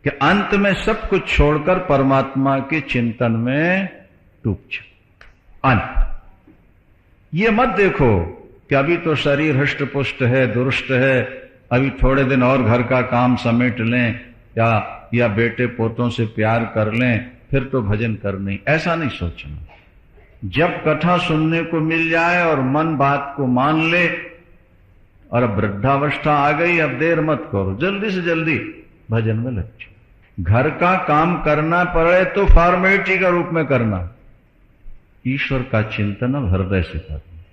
कि अंत में सब कुछ छोड़कर परमात्मा के चिंतन में डूब जाओ। अंत ये मत देखो कि अभी तो शरीर हृष्ट पुष्ट है, दुरुस्त है, अभी थोड़े दिन और घर का काम समेट लें या बेटे पोतों से प्यार कर लें फिर तो भजन करनी, ऐसा नहीं सोचना। जब कथा सुनने को मिल जाए और मन बात को मान ले, और अब वृद्धावस्था आ गई, अब देर मत करो, जल्दी से जल्दी भजन में लग जाओ। घर का काम करना पड़े तो फॉर्मेलिटी का रूप में करना, ईश्वर का चिंतन हृदय से करना।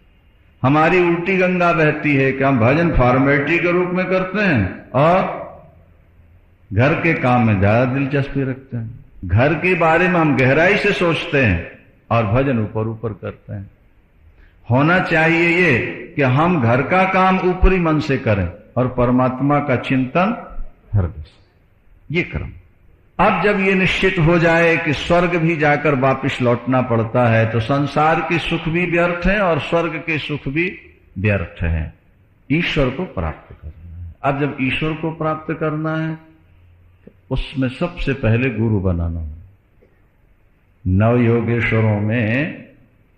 हमारी उल्टी गंगा बहती है कि हम भजन फॉर्मेलिटी के रूप में करते हैं और घर के काम में ज्यादा दिलचस्पी रखते हैं। घर के बारे में हम गहराई से सोचते हैं और भजन ऊपर ऊपर करते हैं। होना चाहिए ये कि हम घर का काम ऊपरी मन से करें और परमात्मा का चिंतन हृदय से, ये क्रम। अब जब ये निश्चित हो जाए कि स्वर्ग भी जाकर वापस लौटना पड़ता है तो संसार के सुख भी व्यर्थ है और स्वर्ग के सुख भी व्यर्थ है। ईश्वर को प्राप्त करना है। अब जब ईश्वर को प्राप्त करना है तो उसमें सबसे पहले गुरु बनाना है। नव योगेश्वरों में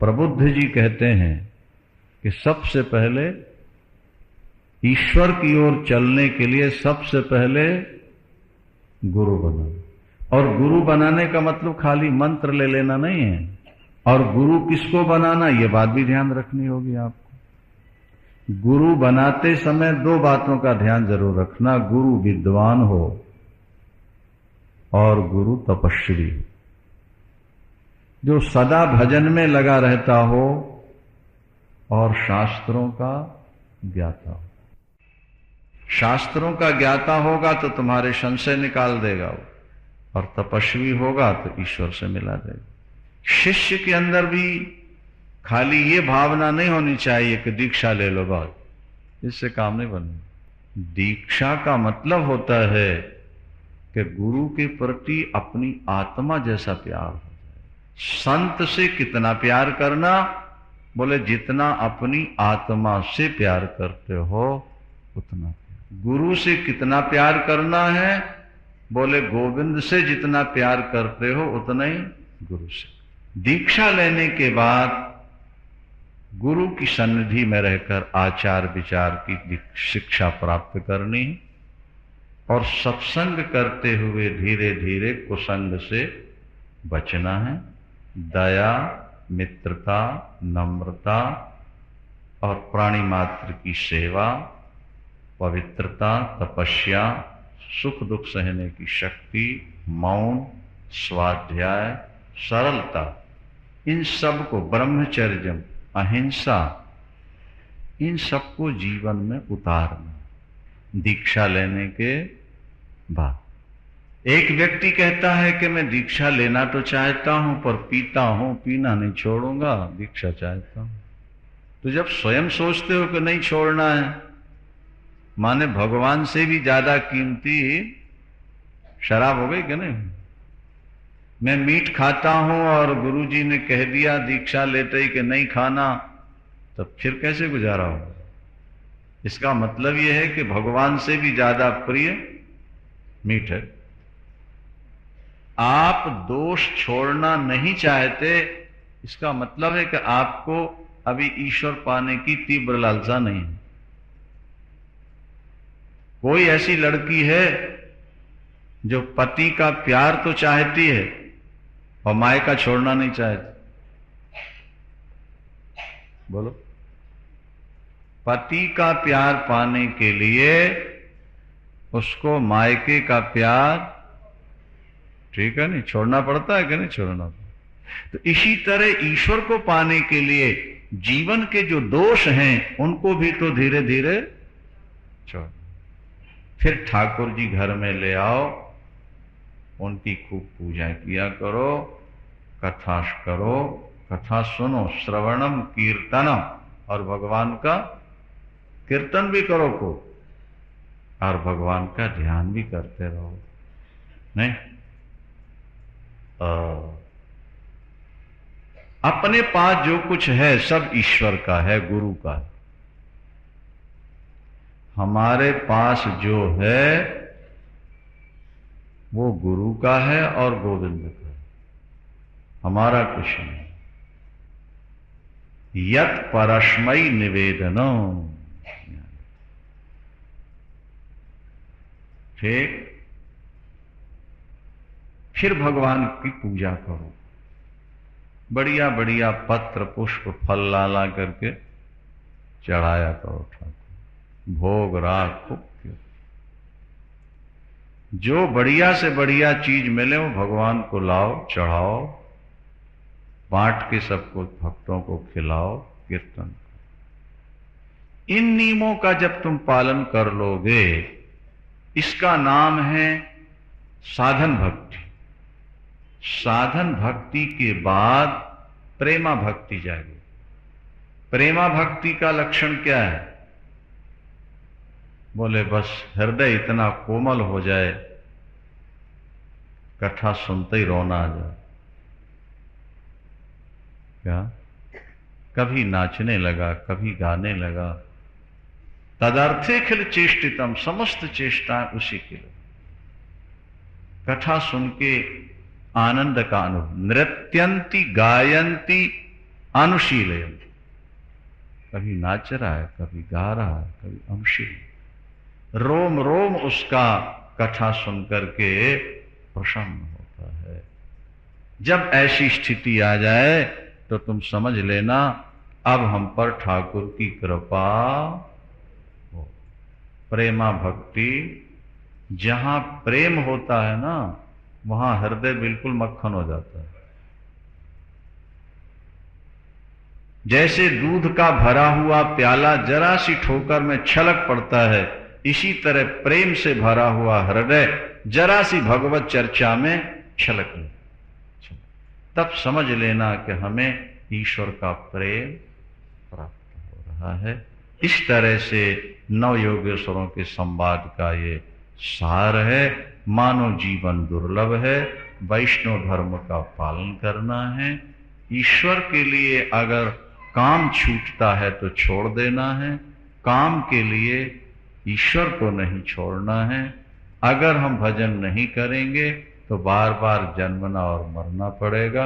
प्रबुद्ध जी कहते हैं कि सबसे पहले ईश्वर की ओर चलने के लिए सबसे पहले गुरु बनाना। और गुरु बनाने का मतलब खाली मंत्र ले लेना नहीं है। और गुरु किसको बनाना, ये बात भी ध्यान रखनी होगी आपको। गुरु बनाते समय दो बातों का ध्यान जरूर रखना, गुरु विद्वान हो और गुरु तपस्वी, जो सदा भजन में लगा रहता हो और शास्त्रों का ज्ञाता हो। शास्त्रों का ज्ञाता होगा तो तुम्हारे संशय निकाल देगा वो, और तपस्वी होगा तो ईश्वर से मिला देगा। शिष्य के अंदर भी खाली ये भावना नहीं होनी चाहिए कि दीक्षा ले लो बस, इससे काम नहीं बने। दीक्षा का मतलब होता है कि गुरु के प्रति अपनी आत्मा जैसा प्यार हो जाए। संत से कितना प्यार करना, बोले जितना अपनी आत्मा से प्यार करते हो उतना। गुरु से कितना प्यार करना है, बोले गोविंद से जितना प्यार करते हो उतना ही गुरु से। दीक्षा लेने के बाद गुरु की सन्निधि में रहकर आचार विचार की शिक्षा प्राप्त करनी और सत्संग करते हुए धीरे धीरे कुसंग से बचना है। दया, मित्रता, नम्रता और प्राणी मात्र की सेवा, पवित्रता, तपस्या, सुख दुख सहने की शक्ति, मौन, स्वाध्याय, सरलता, इन सब को, ब्रह्मचर्य, अहिंसा, इन सबको जीवन में उतारना दीक्षा लेने के बाद। एक व्यक्ति कहता है कि मैं दीक्षा लेना तो चाहता हूं पर पीता हूं, पीना नहीं छोड़ूंगा, दीक्षा चाहता हूं। तो जब स्वयं सोचते हो कि नहीं छोड़ना है, माने भगवान से भी ज्यादा कीमती शराब हो गई कि नहीं। मैं मीट खाता हूं और गुरुजी ने कह दिया दीक्षा लेते ही कि नहीं खाना, तब फिर कैसे गुजारा हो। इसका मतलब यह है कि भगवान से भी ज्यादा प्रिय मीट है। आप दोष छोड़ना नहीं चाहते, इसका मतलब है कि आपको अभी ईश्वर पाने की तीव्र लालसा नहीं है। कोई ऐसी लड़की है जो पति का प्यार तो चाहती है और मायका छोड़ना नहीं चाहती, बोलो। पति का प्यार पाने के लिए उसको मायके का प्यार, ठीक है, नहीं छोड़ना पड़ता है कि नहीं छोड़ना पड़ता। तो इसी तरह ईश्वर को पाने के लिए जीवन के जो दोष हैं उनको भी तो धीरे धीरे छोड़। फिर ठाकुर जी घर में ले आओ, उनकी खूब पूजा किया करो, कथा करो, कथा सुनो, श्रवणम कीर्तनम, और भगवान का कीर्तन भी करो को, और भगवान का ध्यान भी करते रहो। नहीं अपने पास जो कुछ है सब ईश्वर का है, गुरु का है। हमारे पास जो है वो गुरु का है और गोविंद का है, हमारा कुछ नहीं। यत परस्मै निवेदनम, ठीक। फिर भगवान की पूजा करो, बढ़िया बढ़िया पत्र पुष्प फल ला ला करके चढ़ाया करो ठाकुर, भोग राग खूब किया। जो बढ़िया से बढ़िया चीज मिले वो भगवान को लाओ, चढ़ाओ, बांट के सबको भक्तों को खिलाओ, कीर्तन करो। इन नियमों का जब तुम पालन कर लोगे, इसका नाम है साधन भक्ति। साधन भक्ति के बाद प्रेमा भक्ति जाएगी। प्रेमा भक्ति का लक्षण क्या है? बोले बस हृदय इतना कोमल हो जाए, कथा सुनते ही रोना आ जाए। क्या? कभी नाचने लगा, कभी गाने लगा। तदर्थे खिल चेष्टितम, समस्त चेष्टाएं उसी के लिए। कथा सुन के आनंद का अनुभव। नृत्यंती गायंती अनुशीलयंती, कभी नाच रहा है, कभी गा रहा है, कभी अनुशील। रोम रोम उसका कथा सुन करके प्रसन्न होता है। जब ऐसी स्थिति आ जाए तो तुम समझ लेना अब हम पर ठाकुर की कृपा हो। प्रेमा भक्ति, जहां प्रेम होता है ना, वहां हृदय बिल्कुल मक्खन हो जाता है। जैसे दूध का भरा हुआ प्याला जरा सी ठोकर में छलक पड़ता है, इसी तरह प्रेम से भरा हुआ हृदय जरा सी भगवत चर्चा में छलक ले। तब समझ लेना कि हमें ईश्वर का प्रेम प्राप्त हो रहा है। इस तरह से नव योगेश्वरों के संवाद का ये सार है। मानव जीवन दुर्लभ है, वैष्णव धर्म का पालन करना है। ईश्वर के लिए अगर काम छूटता है तो छोड़ देना है, काम के लिए ईश्वर को नहीं छोड़ना है। अगर हम भजन नहीं करेंगे तो बार बार जन्मना और मरना पड़ेगा।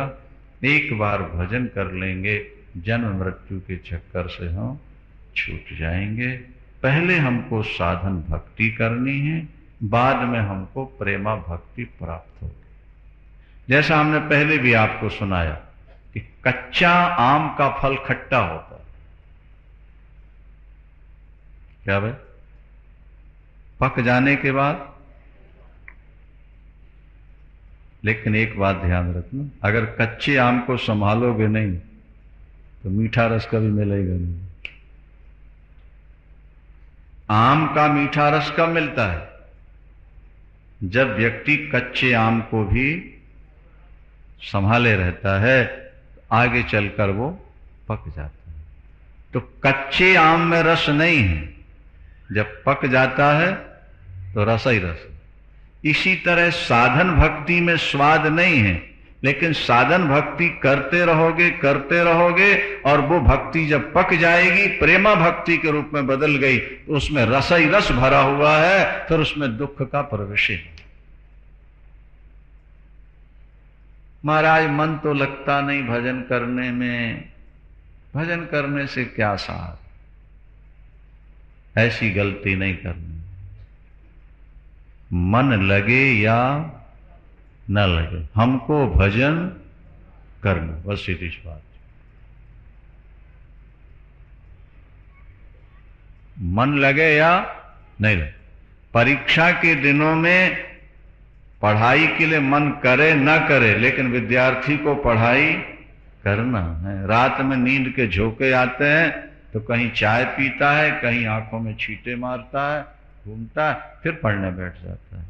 एक बार भजन कर लेंगे, जन्म मृत्यु के चक्कर से हम छूट जाएंगे। पहले हमको साधन भक्ति करनी है, बाद में हमको प्रेमा भक्ति प्राप्त होगी। जैसा हमने पहले भी आपको सुनाया कि कच्चा आम का फल खट्टा होता है। क्या भाई? पक जाने के बाद। लेकिन एक बात ध्यान रखना, अगर कच्चे आम को संभालोगे नहीं तो मीठा रस कभी मिलेगा नहीं। आम का मीठा रस कब मिलता है? जब व्यक्ति कच्चे आम को भी संभाले रहता है, आगे चलकर वो पक जाता है। तो कच्चे आम में रस नहीं है, जब पक जाता है तो रस ही रस। इसी तरह साधन भक्ति में स्वाद नहीं है, लेकिन साधन भक्ति करते रहोगे और वो भक्ति जब पक जाएगी, प्रेमा भक्ति के रूप में बदल गई, तो उसमें रस ही रस भरा हुआ है, फिर उसमें दुख का प्रवेश है। महाराज मन तो लगता नहीं भजन करने में, भजन करने से क्या सार? ऐसी गलती नहीं करनी। मन लगे या न लगे, हमको भजन करना, बस सीधी बात। मन लगे या नहीं लगे। परीक्षा के दिनों में पढ़ाई के लिए मन करे न करे, लेकिन विद्यार्थी को पढ़ाई करना है। रात में नींद के झोंके आते हैं तो कहीं चाय पीता है, कहीं आंखों में छींटे मारता है, घूमता है, फिर पढ़ने बैठ जाता है।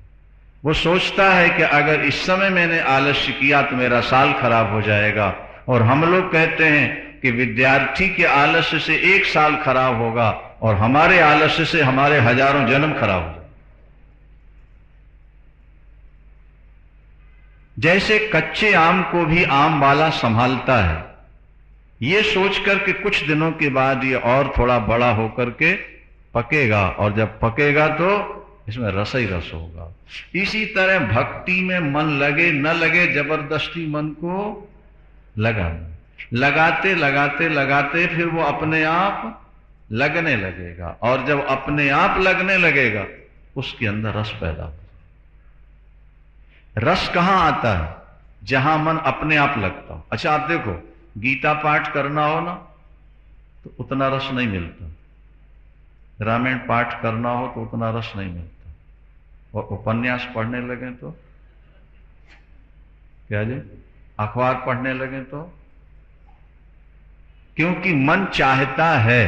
वो सोचता है कि अगर इस समय मैंने आलस्य किया तो मेरा साल खराब हो जाएगा। और हम लोग कहते हैं कि विद्यार्थी के आलस्य से एक साल खराब होगा और हमारे आलस्य से हमारे हजारों जन्म खराब हो जाए। जैसे कच्चे आम को भी आम वाला संभालता है, ये सोचकर कि कुछ दिनों के बाद ये और थोड़ा बड़ा होकर के पकेगा, और जब पकेगा तो इसमें रस ही रस होगा। इसी तरह भक्ति में मन लगे न लगे, जबरदस्ती मन को लगाना, लगाते लगाते लगाते फिर वो अपने आप लगने लगेगा, और जब अपने आप लगने लगेगा उसके अंदर रस पैदा हो। रस कहां आता है? जहां मन अपने आप लगता हो। अच्छा आप देखो, गीता पाठ करना हो ना तो उतना रस नहीं मिलता, रामायण पाठ करना हो तो उतना रस नहीं मिलता, और उपन्यास पढ़ने लगे तो क्या जी, अखबार पढ़ने लगे तो, क्योंकि मन चाहता है,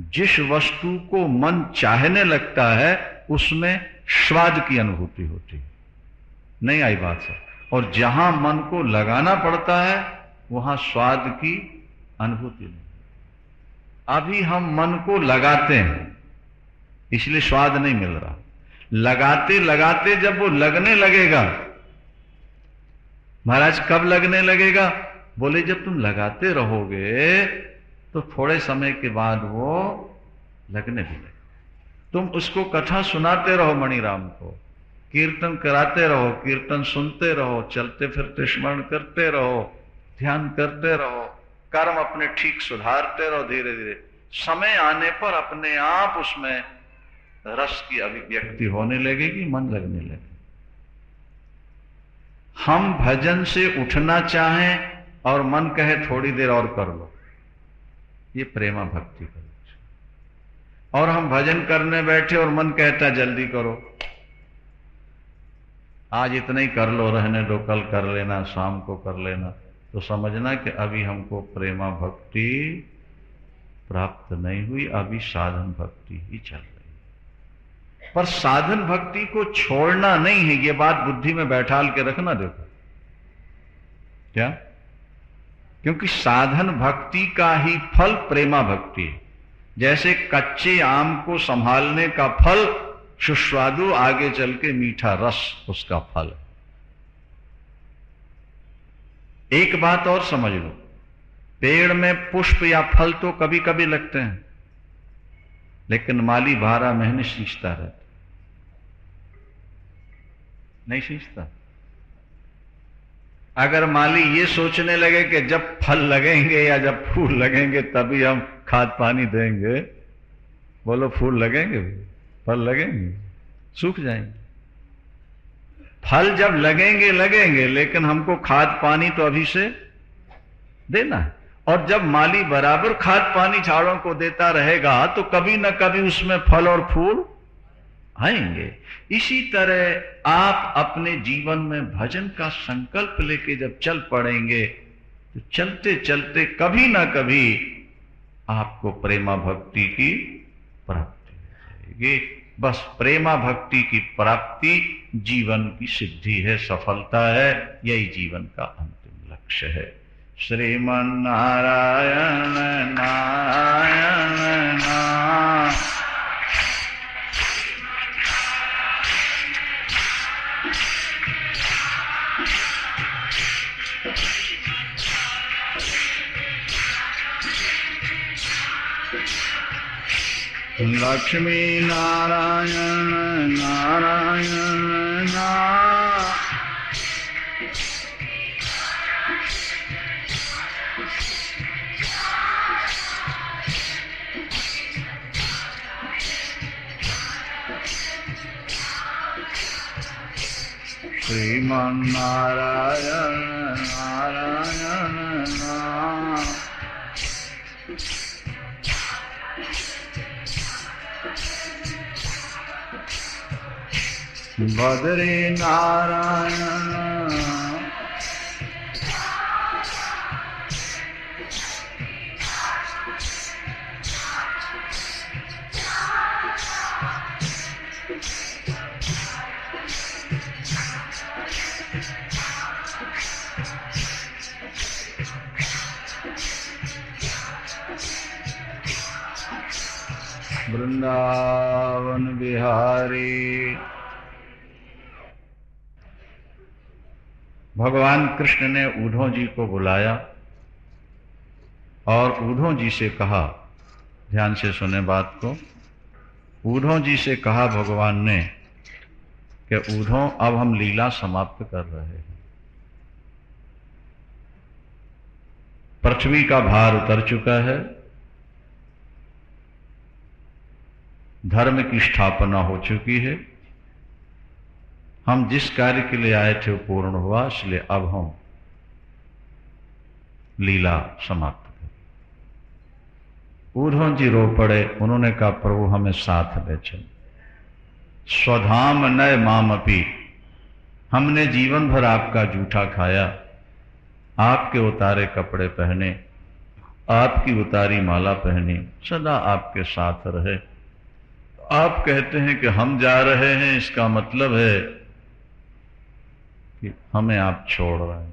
जिस वस्तु को मन चाहने लगता है उसमें स्वाद की अनुभूति होती है। नहीं आई बात से? और जहां मन को लगाना पड़ता है वहां स्वाद की अनुभूति नहीं। अभी हम मन को लगाते हैं इसलिए स्वाद नहीं मिल रहा, लगाते लगाते जब वो लगने लगेगा। महाराज कब लगने लगेगा? बोले जब तुम लगाते रहोगे तो थोड़े समय के बाद वो लगने लगेगा। तुम उसको कथा सुनाते रहो, मणिराम को कीर्तन कराते रहो, कीर्तन सुनते रहो, चलते फिरते स्मरण करते रहो, ध्यान करते रहो, कर्म अपने ठीक सुधारते रहो, धीरे धीरे समय आने पर अपने आप उसमें रस की अभिव्यक्ति होने लगेगी, मन लगने लगेगा। हम भजन से उठना चाहें और मन कहे थोड़ी देर और कर लो, ये प्रेमा भक्ति का लक्षण। और हम भजन करने बैठे और मन कहता जल्दी करो, आज इतना ही कर लो, रहने दो, कल कर लेना, शाम को कर लेना, तो समझना कि अभी हमको प्रेमा भक्ति प्राप्त नहीं हुई, अभी साधन भक्ति ही चल रही है। पर साधन भक्ति को छोड़ना नहीं है, ये बात बुद्धि में बैठाल के रखना। देखो क्या, क्योंकि साधन भक्ति का ही फल प्रेमा भक्ति है। जैसे कच्चे आम को संभालने का फल सुस्वादु, आगे चल के मीठा रस उसका फल है। एक बात और समझ लो, पेड़ में पुष्प या फल तो कभी कभी लगते हैं, लेकिन माली 12 महीने सींचता रहता, नहीं सींचता। अगर माली ये सोचने लगे कि जब फल लगेंगे या जब फूल लगेंगे तभी हम खाद पानी देंगे, बोलो फूल लगेंगे, फल लगेंगे, सूख जाएंगे। फल जब लगेंगे लगेंगे, लेकिन हमको खाद पानी तो अभी से देना है। और जब माली बराबर खाद पानी झाड़ों को देता रहेगा तो कभी ना कभी उसमें फल और फूल आएंगे। इसी तरह आप अपने जीवन में भजन का संकल्प लेके जब चल पड़ेंगे तो चलते चलते कभी ना कभी आपको प्रेमा भक्ति की प्राप्ति हो जाएगी। बस प्रेमा भक्ति की प्राप्ति जीवन की सिद्धि है, सफलता है, यही जीवन का अंतिम लक्ष्य है। श्रीमन नारायण नारायण नारायण। लक्ष्मी नारायण नारायण नारायण। श्रीमन नारायण नारायण नारायण। बद्री नारायण वृंदावन बिहारी। भगवान कृष्ण ने उद्धव जी को बुलाया और उद्धव जी से कहा, ध्यान से सुने बात को, उद्धव जी से कहा भगवान ने कि उद्धव, अब हम लीला समाप्त कर रहे हैं। पृथ्वी का भार उतर चुका है, धर्म की स्थापना हो चुकी है, हम जिस कार्य के लिए आए थे वो पूर्ण हुआ, इसलिए अब हम लीला समाप्त करें। उद्धव जी रो पड़े। उन्होंने कहा, प्रभु हमें साथ ले चल। स्वधाम नय मामपि, हमने जीवन भर आपका जूठा खाया, आपके उतारे कपड़े पहने, आपकी उतारी माला पहनी, सदा आपके साथ रहे। आप कहते हैं कि हम जा रहे हैं, इसका मतलब है कि हमें आप छोड़ रहे हैं,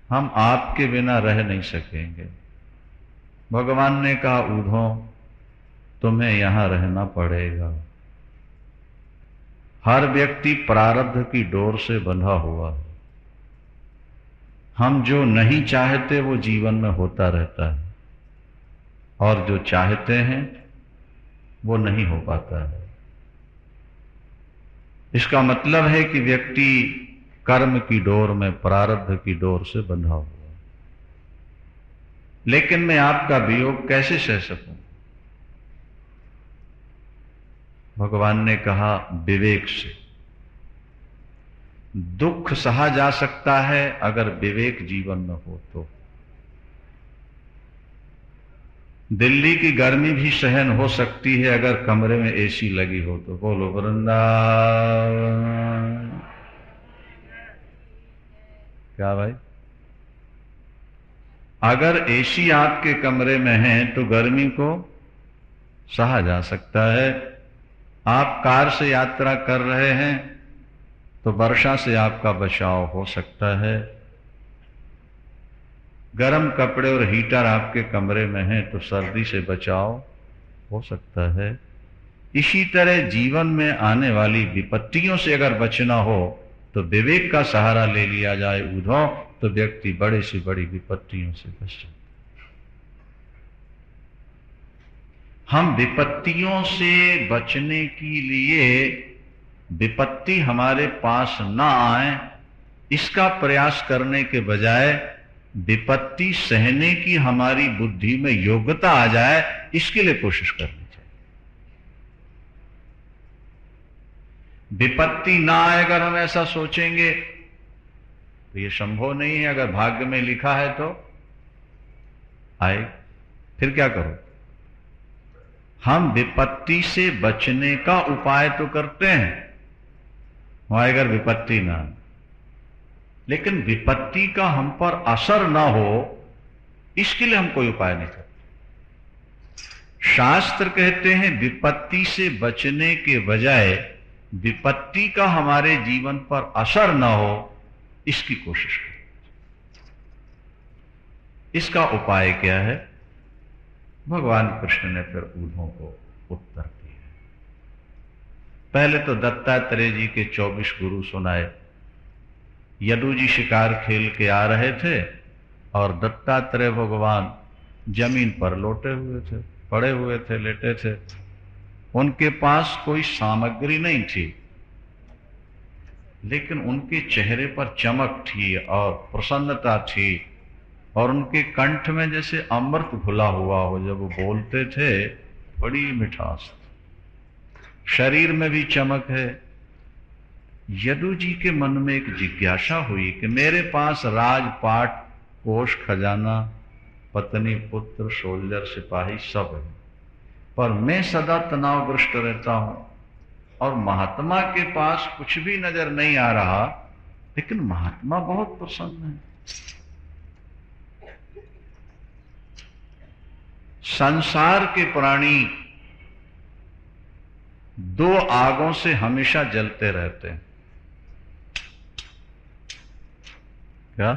हम आपके बिना रह नहीं सकेंगे। भगवान ने कहा, उद्धव तुम्हें यहां रहना पड़ेगा। हर व्यक्ति प्रारब्ध की डोर से बंधा हुआ है। हम जो नहीं चाहते वो जीवन में होता रहता है, और जो चाहते हैं वो नहीं हो पाता है। इसका मतलब है कि व्यक्ति कर्म की डोर में, प्रारब्ध की डोर से बंधा हुआ है। लेकिन मैं आपका वियोग कैसे सह सकूं? भगवान ने कहा, विवेक से। दुख सहा जा सकता है अगर विवेक जीवन में हो तो। दिल्ली की गर्मी भी सहन हो सकती है अगर कमरे में एसी लगी हो तो। बोलो वृंदावन। क्या भाई? अगर एसी आपके कमरे में है तो गर्मी को सहा जा सकता है। आप कार से यात्रा कर रहे हैं तो वर्षा से आपका बचाव हो सकता है। गर्म कपड़े और हीटर आपके कमरे में हैं तो सर्दी से बचाव हो सकता है। इसी तरह जीवन में आने वाली विपत्तियों से अगर बचना हो तो विवेक का सहारा ले लिया जाए उद्धव, तो व्यक्ति बड़े से बड़ी विपत्तियों से बच सकता है। हम विपत्तियों से बचने के लिए विपत्ति हमारे पास ना आए इसका प्रयास करने के बजाय विपत्ति सहने की हमारी बुद्धि में योग्यता आ जाए, इसके लिए कोशिश करनी चाहिए। विपत्ति ना आए अगर हम ऐसा सोचेंगे तो ये संभव नहीं है। अगर भाग्य में लिखा है तो आए, फिर क्या करो? हम विपत्ति से बचने का उपाय तो करते हैं वहां अगर विपत्ति ना, लेकिन विपत्ति का हम पर असर ना हो इसके लिए हम कोई उपाय नहीं करते। शास्त्र कहते हैं विपत्ति से बचने के बजाय विपत्ति का हमारे जीवन पर असर ना हो इसकी कोशिश करें। इसका उपाय क्या है? भगवान कृष्ण ने फिर उद्धव को उत्तर दिया। पहले तो दत्तात्रेय जी के 24 गुरु सुनाए। यदु जी शिकार खेल के आ रहे थे और दत्तात्रेय भगवान जमीन पर लोटे हुए थे, पड़े हुए थे, लेटे थे। उनके पास कोई सामग्री नहीं थी, लेकिन उनके चेहरे पर चमक थी और प्रसन्नता थी, और उनके कंठ में जैसे अमृत घुला हुआ हो। जब वो बोलते थे बड़ी मिठास थी, शरीर में भी चमक है। यदु जी के मन में एक जिज्ञासा हुई कि मेरे पास राजपाट, कोष, खजाना, पत्नी, पुत्र, सोल्जर, सिपाही सब है, पर मैं सदा तनावग्रस्त रहता हूं और महात्मा के पास कुछ भी नजर नहीं आ रहा, लेकिन महात्मा बहुत प्रसन्न है। संसार के प्राणी दो आगों से हमेशा जलते रहते हैं। क्या?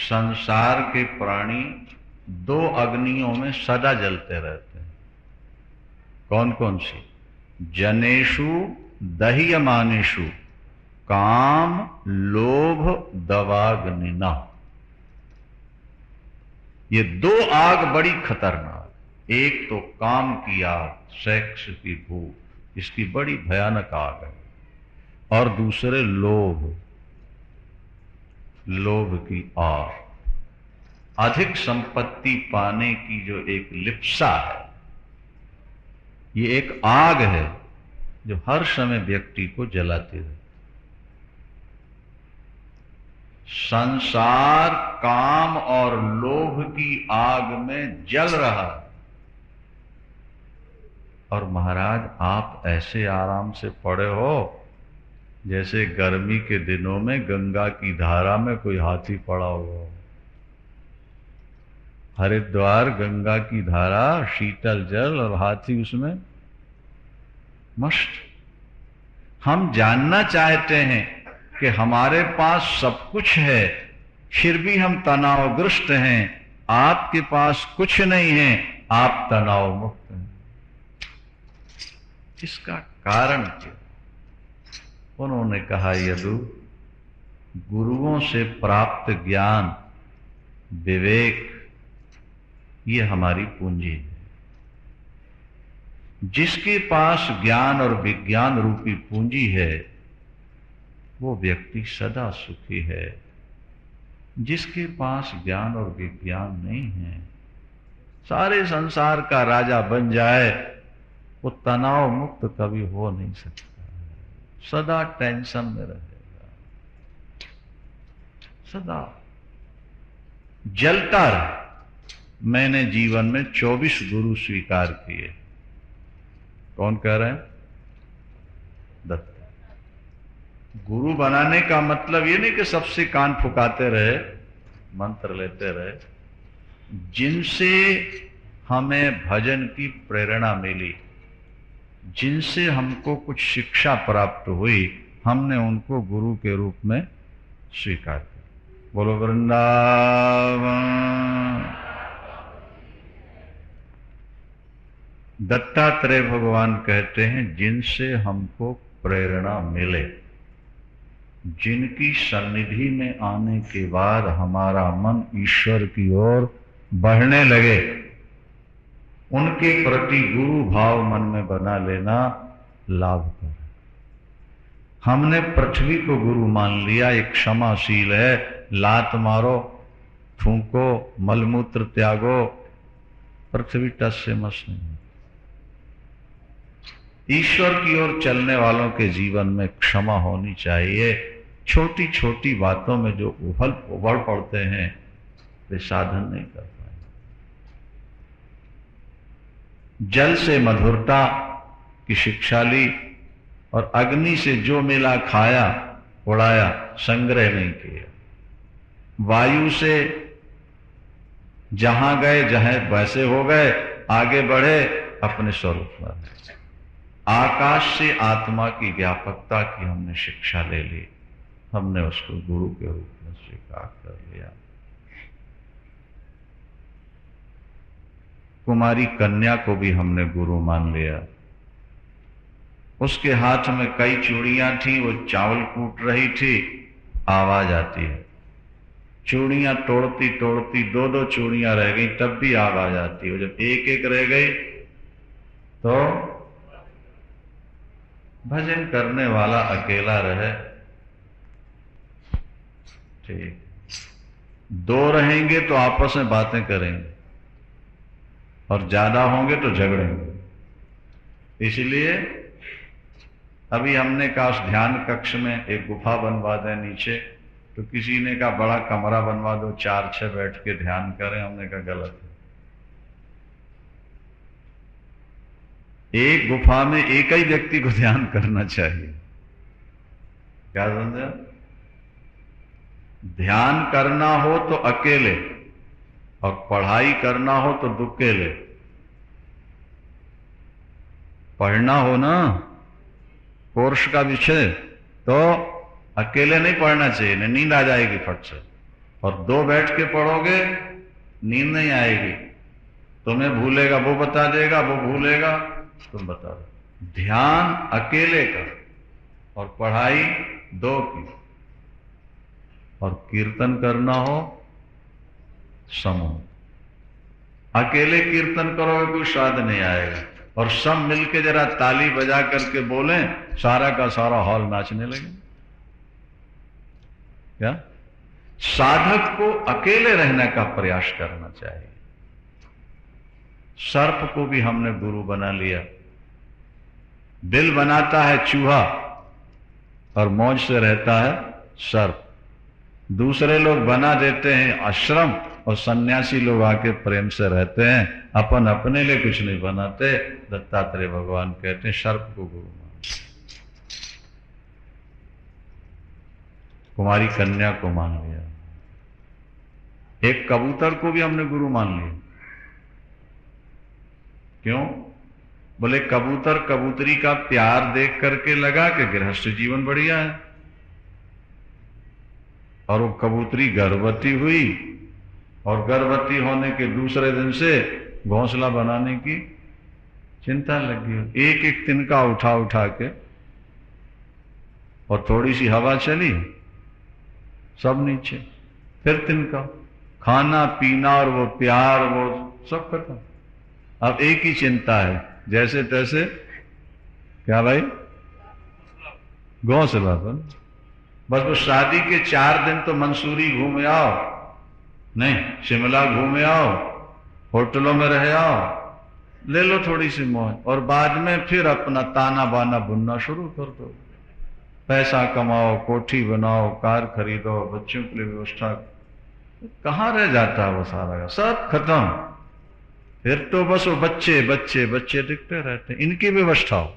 संसार के प्राणी दो अग्नियों में सदा जलते रहते हैं। कौन कौन सी? जनेषु दह्यमानेषु काम लोभ दवाग्निना। ये दो आग बड़ी खतरनाक। एक तो काम की आग, सेक्स की भूख, इसकी बड़ी भयानक आग है, और दूसरे लोभ, लोभ की आग, अधिक संपत्ति पाने की जो एक लिप्सा है, ये एक आग है जो हर समय व्यक्ति को जलाती रहती। संसार काम और लोभ की आग में जल रहा है, और महाराज आप ऐसे आराम से पड़े हो जैसे गर्मी के दिनों में गंगा की धारा में कोई हाथी पड़ा हुआ हो। हरिद्वार गंगा की धारा, शीतल जल, और हाथी उसमें मस्त। हम जानना चाहते हैं कि हमारे पास सब कुछ है, फिर भी हम तनावग्रस्त हैं। आपके पास कुछ नहीं है, आप तनाव मुक्त हैं। इसका कारण क्या? उन्होंने कहा, यदु गुरुओं से प्राप्त ज्ञान, विवेक, ये हमारी पूंजी है। जिसके पास ज्ञान और विज्ञान रूपी पूंजी है वो व्यक्ति सदा सुखी है। जिसके पास ज्ञान और विज्ञान नहीं है, सारे संसार का राजा बन जाए, वो तनाव मुक्त कभी हो नहीं सकता, सदा टेंशन में रहेगा, सदा जलता रहे। मैंने जीवन में 24 गुरु स्वीकार किए। कौन कह रहे हैं? दत्त। गुरु बनाने का मतलब ये नहीं कि सबसे कान फुकाते रहे, मंत्र लेते रहे। जिनसे हमें भजन की प्रेरणा मिली, जिनसे हमको कुछ शिक्षा प्राप्त हुई, हमने उनको गुरु के रूप में स्वीकार किया। बोलो वृंदावन। दत्तात्रेय भगवान कहते हैं, जिनसे हमको प्रेरणा मिले, जिनकी सन्निधि में आने के बाद हमारा मन ईश्वर की ओर बढ़ने लगे, उनके प्रति गुरु भाव मन में बना लेना लाभकर है। हमने पृथ्वी को गुरु मान लिया, एक क्षमाशील है, लात मारो, थूको, मलमूत्र त्यागो, पृथ्वी टस से मस नहीं। ईश्वर की ओर चलने वालों के जीवन में क्षमा होनी चाहिए। छोटी छोटी बातों में जो उबड़ पड़ते हैं, वे साधन नहीं कर पाए। जल से मधुरता की शिक्षा ली, और अग्नि से जो मिला खाया, उड़ाया, संग्रह नहीं किया। वायु से जहां गए, जहां वैसे हो गए, आगे बढ़े, अपने स्वरूप में। आकाश से आत्मा की व्यापकता की हमने शिक्षा ले ली, हमने उसको गुरु के रूप में स्वीकार कर लिया। कुमारी कन्या को भी हमने गुरु मान लिया। उसके हाथ में कई चूड़ियां थी, वो चावल कूट रही थी, आवाज आती है। चूड़ियां तोड़ती तोड़ती 2-2 चूड़ियां रह गई, तब भी आवाज आती है। जब एक एक रह गई तो भजन करने वाला अकेला रहे, ठीक। 2 रहेंगे तो आपस में बातें करेंगे, और ज्यादा होंगे तो झगड़ेंगे। इसलिए अभी हमने कहा उस ध्यान कक्ष में एक गुफा बनवा दें नीचे, तो किसी ने कहा बड़ा कमरा बनवा दो, 4-6 बैठ के ध्यान करें। हमने कहा गलत है। एक गुफा में एक ही व्यक्ति को ध्यान करना चाहिए। क्या समझे? ध्यान करना हो तो अकेले, और पढ़ाई करना हो तो दुकेले। पढ़ना हो ना कोर्स का विषय, तो अकेले नहीं पढ़ना चाहिए, नहीं नींद आ जाएगी फट से। और 2 बैठ के पढ़ोगे, नींद नहीं आएगी, तुम्हें भूलेगा, वो बता देगा, वो भूलेगा, तुम बता दो। ध्यान अकेले का, और पढ़ाई 2 की, और कीर्तन करना हो समूह। अकेले कीर्तन करोगे कोई स्वाद नहीं आएगा, और सब मिलके जरा ताली बजा करके बोलें, सारा का सारा हॉल नाचने लगे। क्या? साधक को अकेले रहने का प्रयास करना चाहिए। सर्प को भी हमने गुरु बना लिया। बिल बनाता है चूहा और मौज से रहता है सर्प। दूसरे लोग बना देते हैं आश्रम और सन्यासी लोग आके प्रेम से रहते हैं, अपन अपने लिए कुछ नहीं बनाते। दत्तात्रेय भगवान कहते हैं सर्प को गुरु मान। कुमारी कन्या को मान लिया, एक कबूतर को भी हमने गुरु मान लिया। क्यों? बोले कबूतर कबूतरी का प्यार देख करके लगा कि गृहस्थ जीवन बढ़िया है, और वो कबूतरी गर्भवती हुई और गर्भवती होने के दूसरे दिन से घोंसला बनाने की चिंता लगी। एक एक तिनका उठा उठा के, और थोड़ी सी हवा चली सब नीचे, फिर तिनका, खाना पीना और वो प्यार वो सब खत्म। अब एक ही चिंता है, जैसे तैसे क्या भाई घोंसला बन। बस वो शादी के 4 दिन तो मंसूरी घूमे आओ, नहीं शिमला घूमे आओ, होटलों में रह आओ, ले लो थोड़ी सी मौज, और बाद में फिर अपना ताना बाना बुनना शुरू कर दो। पैसा कमाओ, कोठी बनाओ, कार खरीदो, बच्चों के लिए व्यवस्था। कहां रह जाता है वो सारा, सब खत्म। फिर तो बस वो बच्चे बच्चे बच्चे दिखते रहते, इनकी व्यवस्था हो।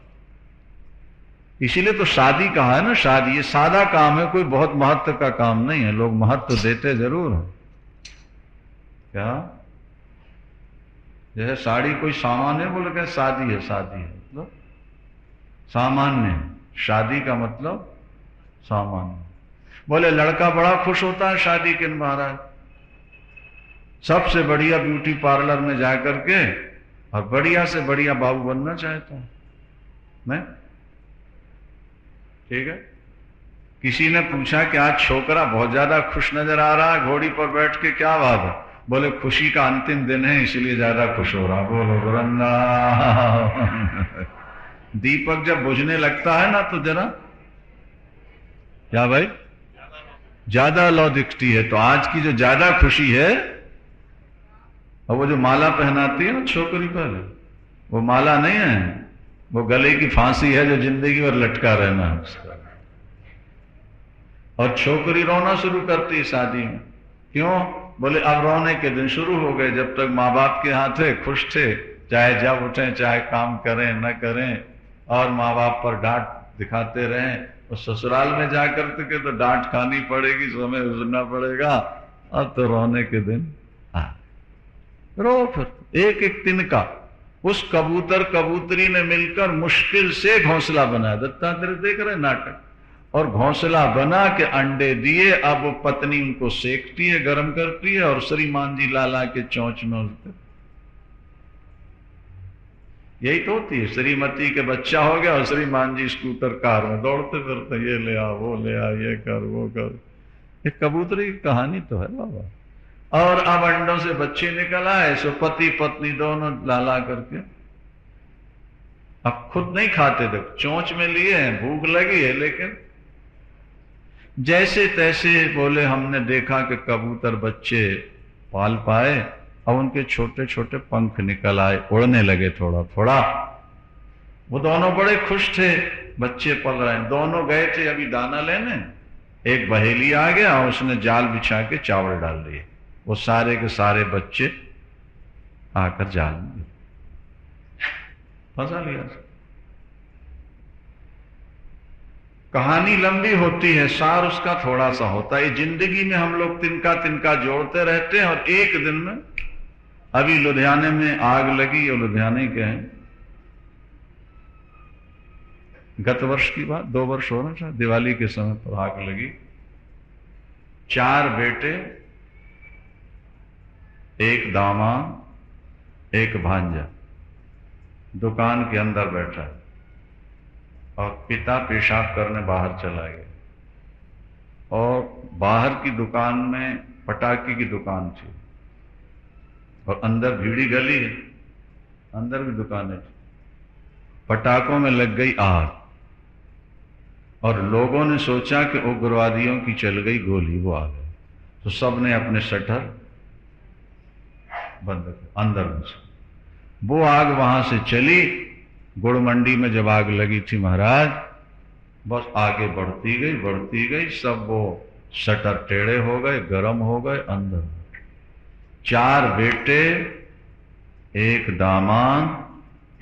इसीलिए तो शादी कहा है ना, शादी ये सादा काम है, कोई बहुत महत्व का काम नहीं है। लोग महत्व देते जरूर है। क्या? जैसे साड़ी कोई सामान है, बोले क्या शादी है, शादी है मतलब सामान्य है, शादी का मतलब सामान्य। बोले लड़का बड़ा खुश होता है शादी के महाराज, सबसे बढ़िया ब्यूटी पार्लर में जाकर के और बढ़िया से बढ़िया बाबू बनना चाहता हूं मैं। ठीक है। किसी ने पूछा कि आज छोकरा बहुत ज्यादा खुश नजर आ रहा है घोड़ी पर बैठ के, क्या बात है? बोले खुशी का अंतिम दिन है इसलिए ज्यादा खुश हो रहा। बोलो वृंदावन। दीपक जब बुझने लगता है ना तो जरा क्या भाई ज्यादा लौ दिखती है। तो आज की जो ज्यादा खुशी है, और वो जो माला पहनाती है ना छोकरी पर, वो माला नहीं है, वो गले की फांसी है जो जिंदगी भर लटका रहना है उसका। और छोकरी रोना शुरू करती है शादी में। क्यों? बोले अब रोने के दिन शुरू हो गए। जब तक माँ बाप के हाथ थे खुश थे, चाहे जब उठे चाहे काम करें न करें, और माँ बाप पर डांट दिखाते रहें। और ससुराल में जाकर के तो डांट खानी पड़ेगी, समय गुजरना पड़ेगा, अब तो रोने के दिन रो। फिर एक एक तिनका उस कबूतर कबूतरी ने मिलकर मुश्किल से घोंसला बनाया। दत्तात्रेय देख रहे नाटक। और घोंसला बना के अंडे दिए। अब वो पत्नी उनको सेकती है, गर्म करती है, और श्रीमान जी लाला के चोंच में उसके। यही तो होती है, श्रीमती के बच्चा हो गया और श्रीमान जी स्कूटर कार में दौड़ते फिरते, ये ले आ वो ले आ, ये कर वो कर। ये कबूतरी की कहानी तो है बाबा। और अब अंडों से बच्चे निकल आए, सो पति पत्नी दोनों लाला करके अब खुद नहीं खाते थे, चोंच में लिए हैं, भूख लगी है, लेकिन जैसे तैसे बोले हमने देखा कि कबूतर बच्चे पाल पाए। अब उनके छोटे छोटे पंख निकल आए, उड़ने लगे थोड़ा थोड़ा। वो दोनों बड़े खुश थे, बच्चे पल रहे हैं। दोनों गए थे अभी दाना लेने, एक बहेली आ गया, उसने जाल बिछा के चावल डाल दिए। वो सारे के सारे बच्चे आकर जाल में फंसा लिया। कहानी लंबी होती है, सार उसका थोड़ा सा होता है। जिंदगी में हम लोग तिनका तिनका जोड़ते रहते हैं, और एक दिन में अभी लुधियाने में आग लगी। और लुधियाने के हैं, गत वर्ष की बात, 2 वर्ष हो रहा था, दिवाली के समय पर आग लगी। 4 बेटे, एक दामाद, एक भांजा दुकान के अंदर बैठा है, और पिता पेशाब करने बाहर चला गया। और बाहर की दुकान में पटाखे की दुकान थी, और अंदर भीड़ी गली है, अंदर भी दुकानें थी। पटाखों में लग गई आग और लोगों ने सोचा कि उग्रवादियों की चल गई गोली, वो आ गए। तो सब ने अपने शटर बंद कर अंदर घुसे। वो आग वहां से चली। गुड़ मंडी में जब आग लगी थी महाराज, बस आगे बढ़ती गई, सब वो शटर टेढ़े हो गए, गर्म हो गए, अंदर 4 बेटे, 1 दामाद,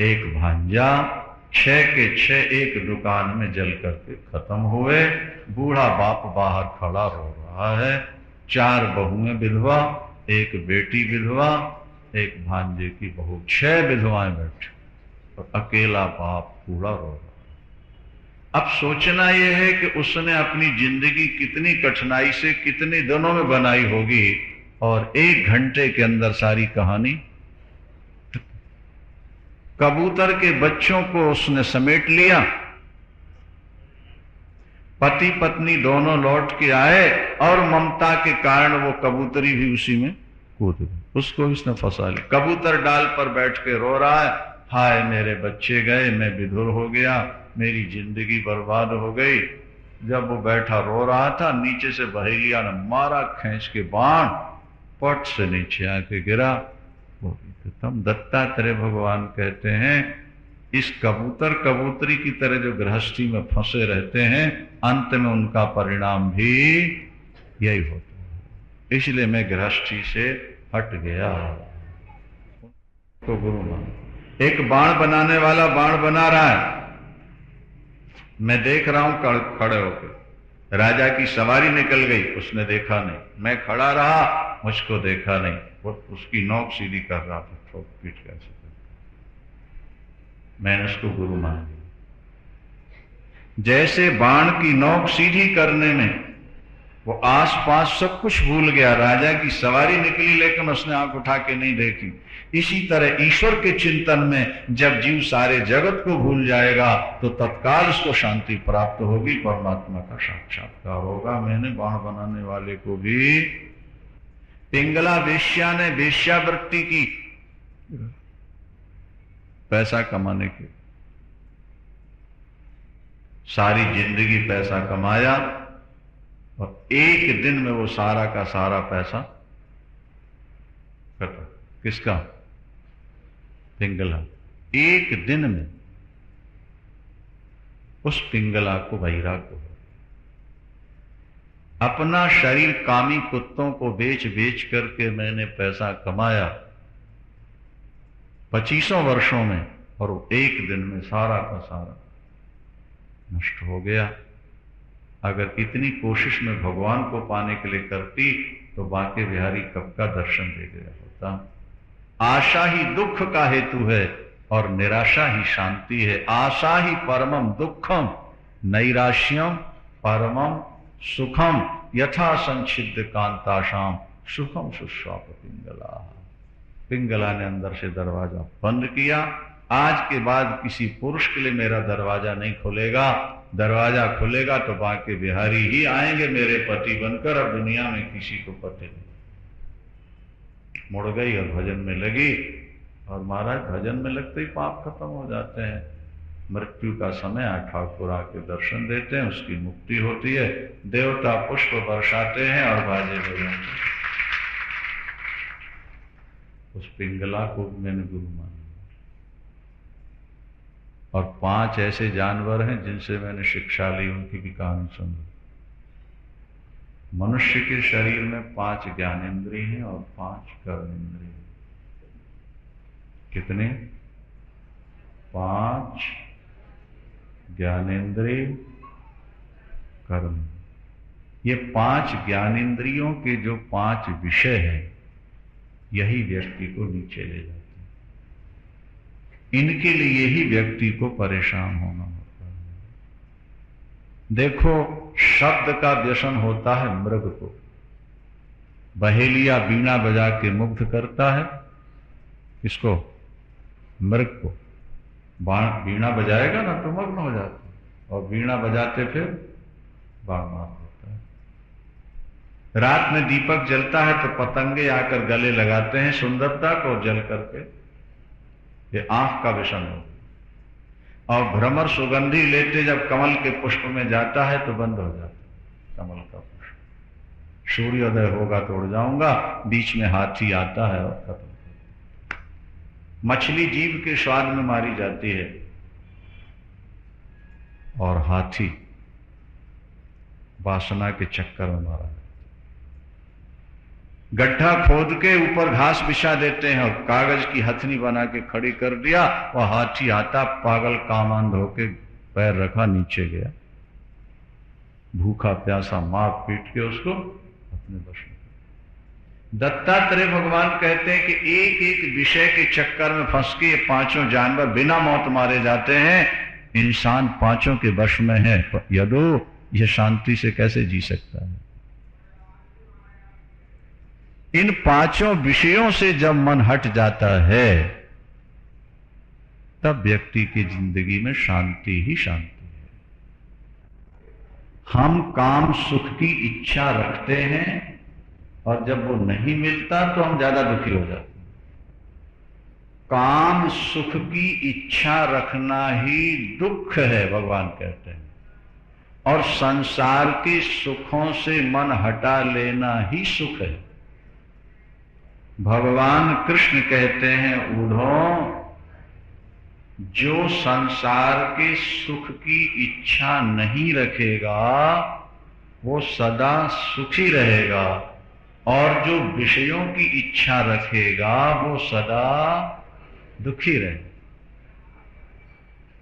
1 भांजा, 6 के 6 एक दुकान में जल करके खत्म हुए। बूढ़ा बाप बाहर खड़ा रो रहा है, 4 बहुएं विधवा, 1 बेटी विधवा, 1 भांजे की बहू, 6 विधवाएं बैठी और अकेला बाप बूढ़ा रो रहा। अब सोचना यह है कि उसने अपनी जिंदगी कितनी कठिनाई से कितने दिनों में बनाई होगी और 1 घंटे के अंदर सारी कहानी। कबूतर के बच्चों को उसने समेट लिया, पति पत्नी दोनों लौट के आए और ममता के कारण वो कबूतरी भी उसी में कूद गई, उसको इसने फंसा लिया। कबूतर डाल पर बैठ के रो रहा है, हाय मेरे बच्चे गए, मैं विधुर हो गया, मेरी जिंदगी बर्बाद हो गई। जब वो बैठा रो रहा था, नीचे से बहेलिया ने मारा खींच के बाण, पट से नीचे आके गिरा। वो खत्म। दत्तात्रेय भगवान कहते हैं इस कबूतर कबूतरी की तरह जो गृहस्थी में फंसे रहते हैं, अंत में उनका परिणाम भी यही होता है। इसलिए मैं गृहस्थी से हट गया। तो गुरु मान, एक बाण बनाने वाला बाण बना रहा है, मैं देख रहा हूं खड़े होकर। राजा की सवारी निकल गई, उसने देखा नहीं, मैं खड़ा रहा, मुझको देखा नहीं, वो उसकी नोक सीधी कर रहा था, ठोक पीट कैसे। मैंने उसको गुरु मान लिया। जैसे बाण की नोक सीधी करने में वो आसपास सब कुछ भूल गया, राजा की सवारी निकली लेकिन उसने आंख उठा के नहीं देखी। इसी तरह ईश्वर के चिंतन में जब जीव सारे जगत को भूल जाएगा तो तत्काल उसको शांति प्राप्त होगी, परमात्मा का साक्षात्कार होगा। मैंने बाण बनाने वाले को भी, पिंगला वेश्या ने वेश्यावृत्ति की, पैसा कमाने की, सारी जिंदगी पैसा कमाया और एक दिन में वो सारा का सारा पैसा खत्म। किसका? पिंगला। एक दिन में उस पिंगला को, वैराग को, अपना शरीर कामी कुत्तों को बेच बेच करके मैंने पैसा कमाया 25 वर्षों में, और वो एक दिन में सारा का सारा नष्ट हो गया। अगर इतनी कोशिश में भगवान को पाने के लिए करती तो बांके बिहारी कब का दर्शन दे गया होता। आशा ही दुख का हेतु है और निराशा ही शांति है। आशा ही परमम दुखम, नैराश्यम परमम सुखम, यथा संचिद्ध कांताशाम सुखम सुश्वाप पिंगला। पिंगला ने अंदर से दरवाजा बंद किया। आज के बाद किसी पुरुष के लिए मेरा दरवाजा नहीं खुलेगा, दरवाजा खुलेगा तो बांके बिहारी ही आएंगे मेरे पति बनकर, अब दुनिया में किसी को पति नहीं। मुड़ गई और भजन में लगी, और महाराज भजन में लगते ही पाप खत्म हो जाते हैं। मृत्यु का समय ठाकुर आके दर्शन देते हैं, उसकी मुक्ति होती है, देवता पुष्प बरसाते हैं और बाजे बजाते। उस पिंगला को मैंने गुरु माना। और 5 ऐसे जानवर हैं जिनसे मैंने शिक्षा ली, उनकी भी कहानी सुनी। मनुष्य के शरीर में 5 ज्ञानेंद्रिय हैं और 5 कर्मेंद्रिय। कितने? 5 ज्ञानेंद्रिय, कर्म। ये 5 ज्ञानेंद्रियों के जो 5 विषय हैं, यही व्यक्ति को नीचे ले जाते हैं। इनके लिए ही व्यक्ति को परेशान होना होता है। देखो, शब्द का व्यसन होता है मृग को। बहेलिया बीणा बजा के मुग्ध करता है किसको? मृग को। बीणा बजाएगा ना तो मग्न हो जाते, और बीणा बजाते फिर बाण मार देता है। रात में दीपक जलता है तो पतंगे आकर गले लगाते हैं सुंदरता को, जल करके ये आंख का विषम हो। और भ्रमर सुगंधी लेते जब कमल के पुष्प में जाता है तो बंद हो जाता है कमल का पुष्प। सूर्योदय होगा तो उड़ जाऊंगा, बीच में हाथी आता है और खत्म। मछली जीव के स्वाद में मारी जाती है और हाथी वासना के चक्कर में मारा। गड्ढा खोद के ऊपर घास बिछा देते हैं और कागज की हथनी बना के खड़ी कर दिया, वह हाथी आता पागल कामांध होके पैर रखा नीचे गया, भूखा प्यासा मार पीट के उसको अपने वश में। दत्तात्रेय भगवान कहते हैं कि एक एक विषय के चक्कर में फंस के ये पांचों जानवर बिना मौत मारे जाते हैं, इंसान पांचों के वश में है। यदो यह शांति से कैसे जी सकता है? इन पांचों विषयों से जब मन हट जाता है तब व्यक्ति की जिंदगी में शांति ही शांति है। हम काम सुख की इच्छा रखते हैं और जब वो नहीं मिलता तो हम ज्यादा दुखी हो जाते हैं। काम सुख की इच्छा रखना ही दुख है भगवान कहते हैं, और संसार के सुखों से मन हटा लेना ही सुख है। भगवान कृष्ण कहते हैं उद्धव, जो संसार के सुख की इच्छा नहीं रखेगा वो सदा सुखी रहेगा, और जो विषयों की इच्छा रखेगा वो सदा दुखी रहेगा।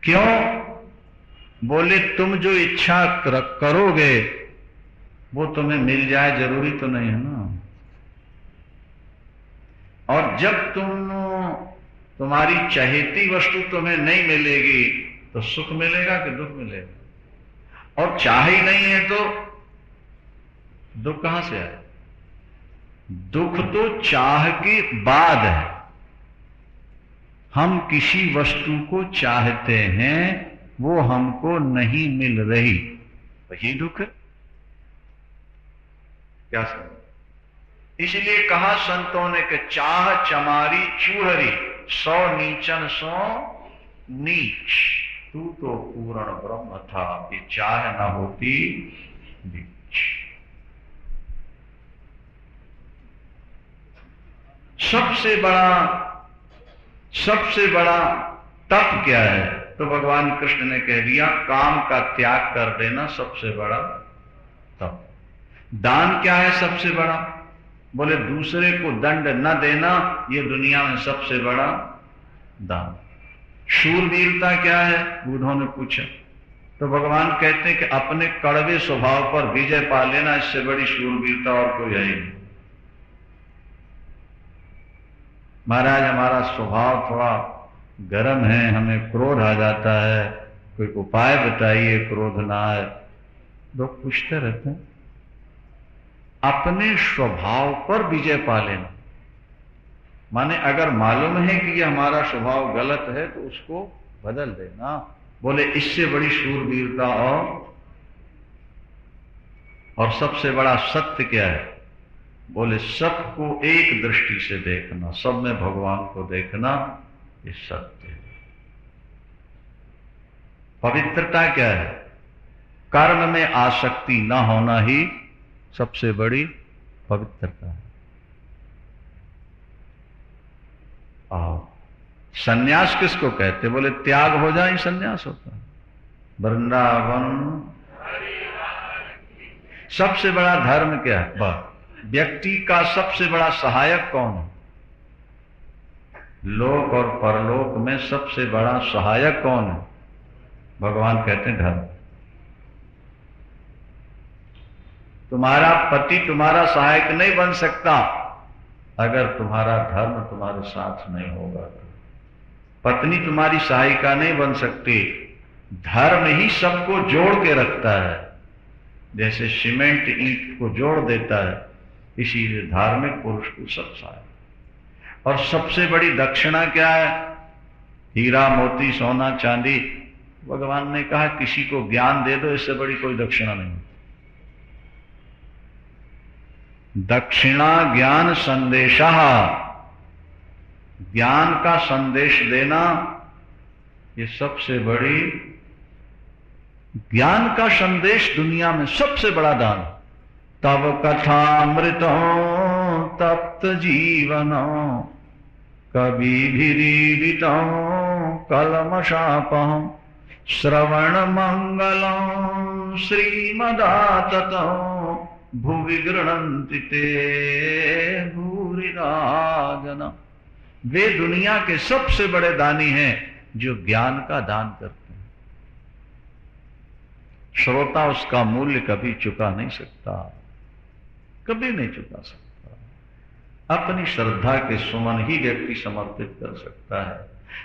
क्यों? बोले तुम जो इच्छा करोगे वो तुम्हें मिल जाए जरूरी तो नहीं है ना। और जब तुम्हारी चहेती वस्तु तुम्हें नहीं मिलेगी तो सुख मिलेगा कि दुख मिलेगा? और चाह ही नहीं है तो दुख कहां से आए? दुख तो चाह के बाद है। हम किसी वस्तु को चाहते हैं, वो हमको नहीं मिल रही, वही दुख है। क्या समझ? इसलिए कहा संतों ने कि चाह चमारी चूहरी, सौ नीचन सो नीच, तू तो पूर्ण ब्रह्म था, ये चाह न होती बीच। सबसे बड़ा तप क्या है? तो भगवान कृष्ण ने कह दिया काम का त्याग कर देना सबसे बड़ा तप। दान क्या है सबसे बड़ा? बोले दूसरे को दंड न देना, ये दुनिया में सबसे बड़ा दान। शूरवीरता क्या है? बूढ़ों ने पूछा तो भगवान कहते हैं कि अपने कड़वे स्वभाव पर विजय पा लेना, इससे बड़ी शूरवीरता और कोई है नहीं। महाराज हमारा स्वभाव थोड़ा गर्म है, हमें क्रोध आ जाता है, कोई उपाय बताइए क्रोध ना आए। लोग पूछते रहते हैं। अपने स्वभाव पर विजय पा लेना माने अगर मालूम है कि यह हमारा स्वभाव गलत है तो उसको बदल देना। बोले इससे बड़ी शूरवीरता और सबसे बड़ा सत्य क्या है? बोले सबको एक दृष्टि से देखना, सब में भगवान को देखना, ये सत्य है। पवित्रता क्या है? कर्म में आसक्ति न होना ही सबसे बड़ी पवित्रता है। और सन्यास किसको कहते? बोले त्याग हो जाए सन्यास होता है। वृंदावन सबसे बड़ा धर्म क्या है? व्यक्ति का सबसे बड़ा सहायक कौन है? लोक और परलोक में सबसे बड़ा सहायक कौन है? भगवान कहते हैं धर्म। तुम्हारा पति तुम्हारा सहायक नहीं बन सकता अगर तुम्हारा धर्म तुम्हारे साथ नहीं होगा। पत्नी तुम्हारी सहायिका नहीं बन सकती, धर्म ही सबको जोड़ के रखता है। जैसे सीमेंट ईंट को जोड़ देता है, इसीलिए धार्मिक पुरुष को सब सहायक। और सबसे बड़ी दक्षिणा क्या है? हीरा मोती सोना चांदी। भगवान ने कहा किसी को ज्ञान दे दो, इससे बड़ी कोई दक्षिणा नहीं। दक्षिणा ज्ञान संदेशा, ज्ञान का संदेश देना ये सबसे बड़ी, ज्ञान का संदेश दुनिया में सबसे बड़ा दान। तब कथामृतो तप्त जीवनो कविभिरीडितो कलमशापहम् श्रवण मंगलम श्रीमदाततो भुवि गृह्णन्ति ते भूरिदा जना। वे दुनिया के सबसे बड़े दानी हैं जो ज्ञान का दान करते हैं। श्रोता उसका मूल्य कभी चुका नहीं सकता, कभी नहीं चुका सकता। अपनी श्रद्धा के सुमन ही व्यक्ति समर्पित कर सकता है।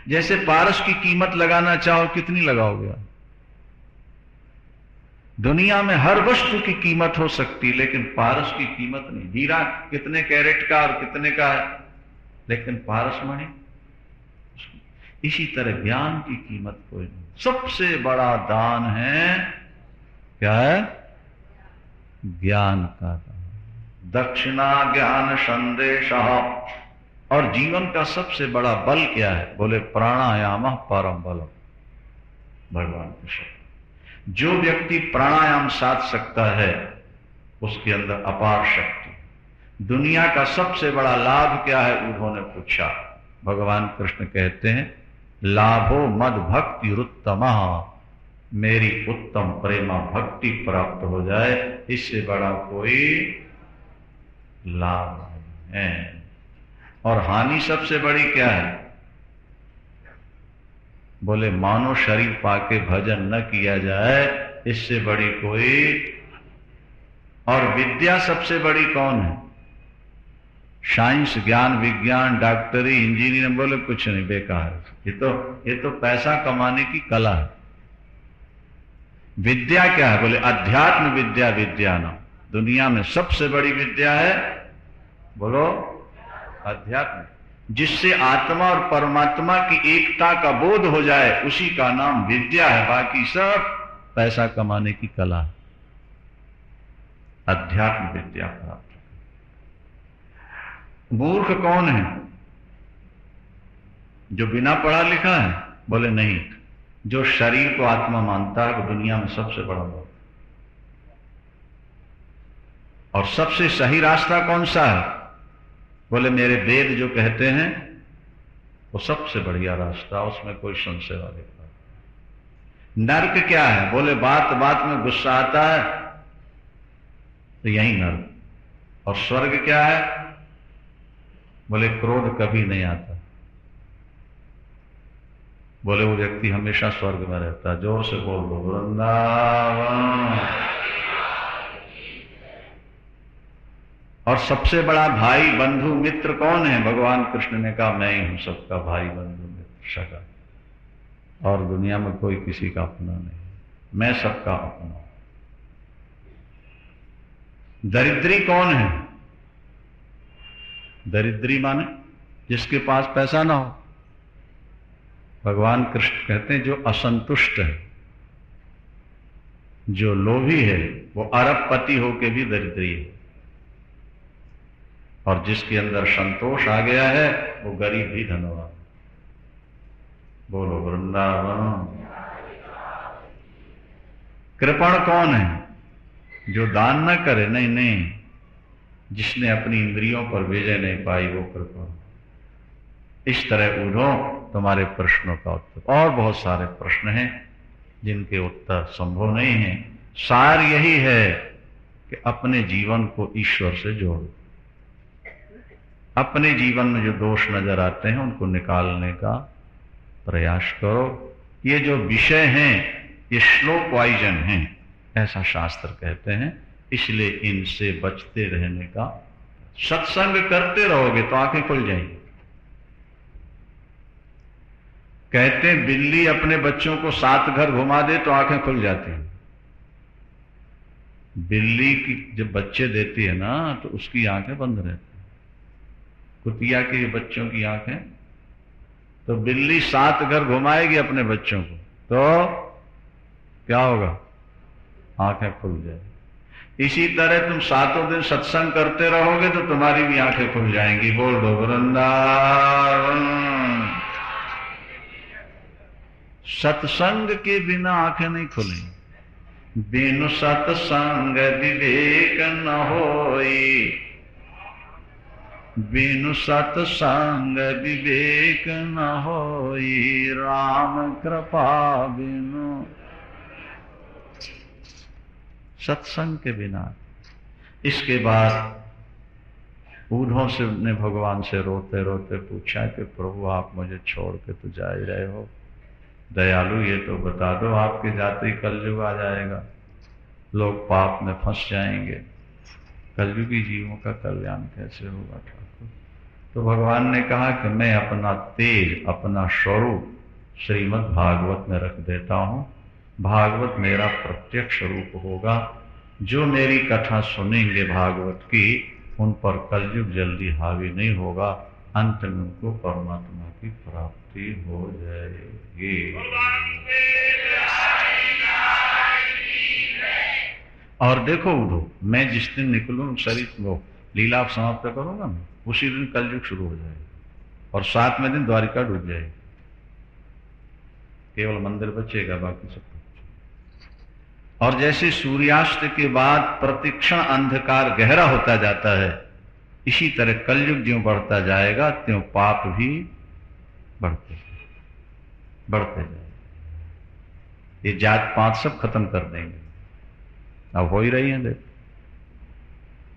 जैसे पारस की कीमत लगाना चाहो, कितनी लगाओगे? दुनिया में हर वस्तु की कीमत हो सकती, लेकिन पारस की कीमत नहीं। हीरा कितने कैरेट का और कितने का है, लेकिन पारस मणि। इसी तरह ज्ञान की कीमत कोई नहीं। सबसे बड़ा दान है, क्या है? ज्ञान का दान। दक्षिणा ज्ञान संदेश। और जीवन का सबसे बड़ा बल क्या है? बोले प्राणायाम परम बल। भगवान के शब्द। जो व्यक्ति प्राणायाम साध सकता है उसके अंदर अपार शक्ति। दुनिया का सबसे बड़ा लाभ क्या है? उन्होंने पूछा। भगवान कृष्ण कहते हैं लाभो मद भक्ति रुत्तमा, मेरी उत्तम प्रेमा भक्ति प्राप्त हो जाए, इससे बड़ा कोई लाभ नहीं है। और हानि सबसे बड़ी क्या है? बोले मानो शरीर पाके भजन न किया जाए, इससे बड़ी कोई। और विद्या सबसे बड़ी कौन है? साइंस, ज्ञान, विज्ञान, डॉक्टरी, इंजीनियरिंग, बोले कुछ नहीं, बेकार है। ये तो पैसा कमाने की कला है। विद्या क्या है? बोले अध्यात्म विद्या विद्यानाम। दुनिया में सबसे बड़ी विद्या है, बोलो अध्यात्म। जिससे आत्मा और परमात्मा की एकता का बोध हो जाए, उसी का नाम विद्या है। बाकी सब पैसा कमाने की कला है। अध्यात्म विद्या प्राप्त। मूर्ख कौन है? जो बिना पढ़ा लिखा है? बोले नहीं, जो शरीर को आत्मा मानता है वो दुनिया में सबसे बड़ा मूर्ख। और सबसे सही रास्ता कौन सा है? बोले मेरे वेद जो कहते हैं वो सबसे बढ़िया रास्ता, उसमें कोई संशय वाली बात। नर्क क्या है? बोले बात बात में गुस्सा आता है तो यही नर्क। और स्वर्ग क्या है? बोले क्रोध कभी नहीं आता। बोले वो व्यक्ति हमेशा स्वर्ग में रहता है। जोर से बोल दो वृंदावन। और सबसे बड़ा भाई बंधु मित्र कौन है? भगवान कृष्ण ने कहा मैं ही हूं सबका भाई बंधु मित्र सगा। और दुनिया में कोई किसी का अपना नहीं, मैं सबका अपना। दरिद्री कौन है? दरिद्री माने जिसके पास पैसा ना हो। भगवान कृष्ण कहते हैं जो असंतुष्ट है, जो लोभी है, वो अरबपति होके भी दरिद्री है। और जिसके अंदर संतोष आ गया है वो गरीब भी धनवान। बोलो वृंदावन। कृपण कौन है? जो दान न करे, नहीं नहीं, जिसने अपनी इंद्रियों पर विजय नहीं पाई वो कृपण। इस तरह उन्हों तुम्हारे प्रश्नों का उत्तर। और बहुत सारे प्रश्न हैं जिनके उत्तर संभव नहीं है। सार यही है कि अपने जीवन को ईश्वर से जोड़ो। अपने जीवन में जो दोष नजर आते हैं उनको निकालने का प्रयास करो। ये जो विषय हैं ये स्लो पॉइजन हैं, ऐसा शास्त्र कहते हैं। इसलिए इनसे बचते रहने का, सत्संग करते रहोगे तो आंखें खुल जाएंगी। कहते हैं बिल्ली अपने बच्चों को 7 घर घुमा दे तो आंखें खुल जाती हैं। बिल्ली की जब बच्चे देती है ना तो उसकी आंखें बंद रहती हैं। कुतिया के बच्चों की आंखें, तो बिल्ली 7 घर घुमाएगी अपने बच्चों को तो क्या होगा? आंखें खुल जाएगी। इसी तरह तुम सातों दिन सत्संग करते रहोगे तो तुम्हारी भी आंखें खुल जाएंगी। बोल दो वृंदावन। सत्संग के बिना आंखें नहीं खुलेंगी। बिनु सत्संग विवेक न होई, बिनु सत्संग विवेक न होई, राम कृपा बिनु। सत्संग के बिना। इसके बाद उद्धव से ने भगवान से रोते रोते पूछा कि प्रभु आप मुझे छोड़ के तो जा ही रहे हो, दयालु ये तो बता दो आपके जाते ही कलयुग आ जाएगा, लोग पाप में फंस जाएंगे, कलयुगी जीवों का कल्याण कैसे होगा ठाकुर। तो भगवान ने कहा कि मैं अपना तेज, अपना स्वरूप श्रीमद् भागवत में रख देता हूं। भागवत मेरा प्रत्यक्ष रूप होगा। जो मेरी कथा सुनेंगे भागवत की, उन पर कलयुग जल्दी हावी नहीं होगा, अंत में उनको परमात्मा की प्राप्ति हो जाएगी। और देखो उधो, मैं जिस दिन निकलूं शरीर वो लीला समाप्त करूंगा मैं, उसी दिन कलयुग शुरू हो जाएगा और 7वें दिन द्वारिका डूब जाएगी। केवल मंदिर बचेगा, बाकी सब। और जैसे सूर्यास्त के बाद प्रतिक्षण अंधकार गहरा होता जाता है, इसी तरह कलयुग ज्यों बढ़ता जाएगा त्यों पाप भी बढ़ते जाएंगे। ये जात पात सब खत्म कर देंगे। अब हो ही रही है। देख,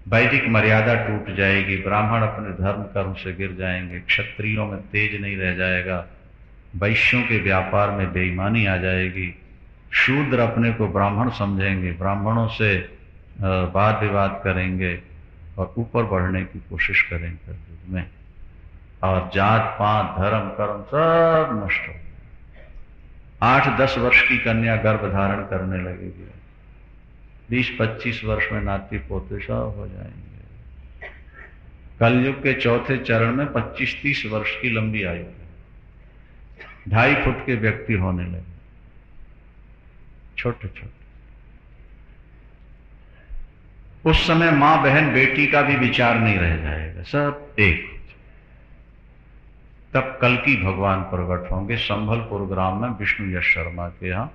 वैदिक मर्यादा टूट जाएगी, ब्राह्मण अपने धर्म कर्म से गिर जाएंगे, क्षत्रियों में तेज नहीं रह जाएगा, वैश्यों के व्यापार में बेईमानी आ जाएगी, शूद्र अपने को ब्राह्मण समझेंगे, ब्राह्मणों से वाद विवाद करेंगे और ऊपर बढ़ने की कोशिश करेंगे में, और जात पात धर्म कर्म सब नष्ट हो। 8-10 वर्ष की कन्या गर्भ धारण करने लगेगी, 20-25 वर्ष में नाती पोते सब हो जाएंगे। कलयुग के चौथे चरण में 25-30 वर्ष की लंबी आयु, 2.5 फुट के व्यक्ति होने लगे, छोटे छोटे। उस समय मां बहन बेटी का भी विचार नहीं रह जाएगा, सब एक। तब कल्कि भगवान प्रकट होंगे संभलपुर ग्राम में विष्णु यश शर्मा के यहां,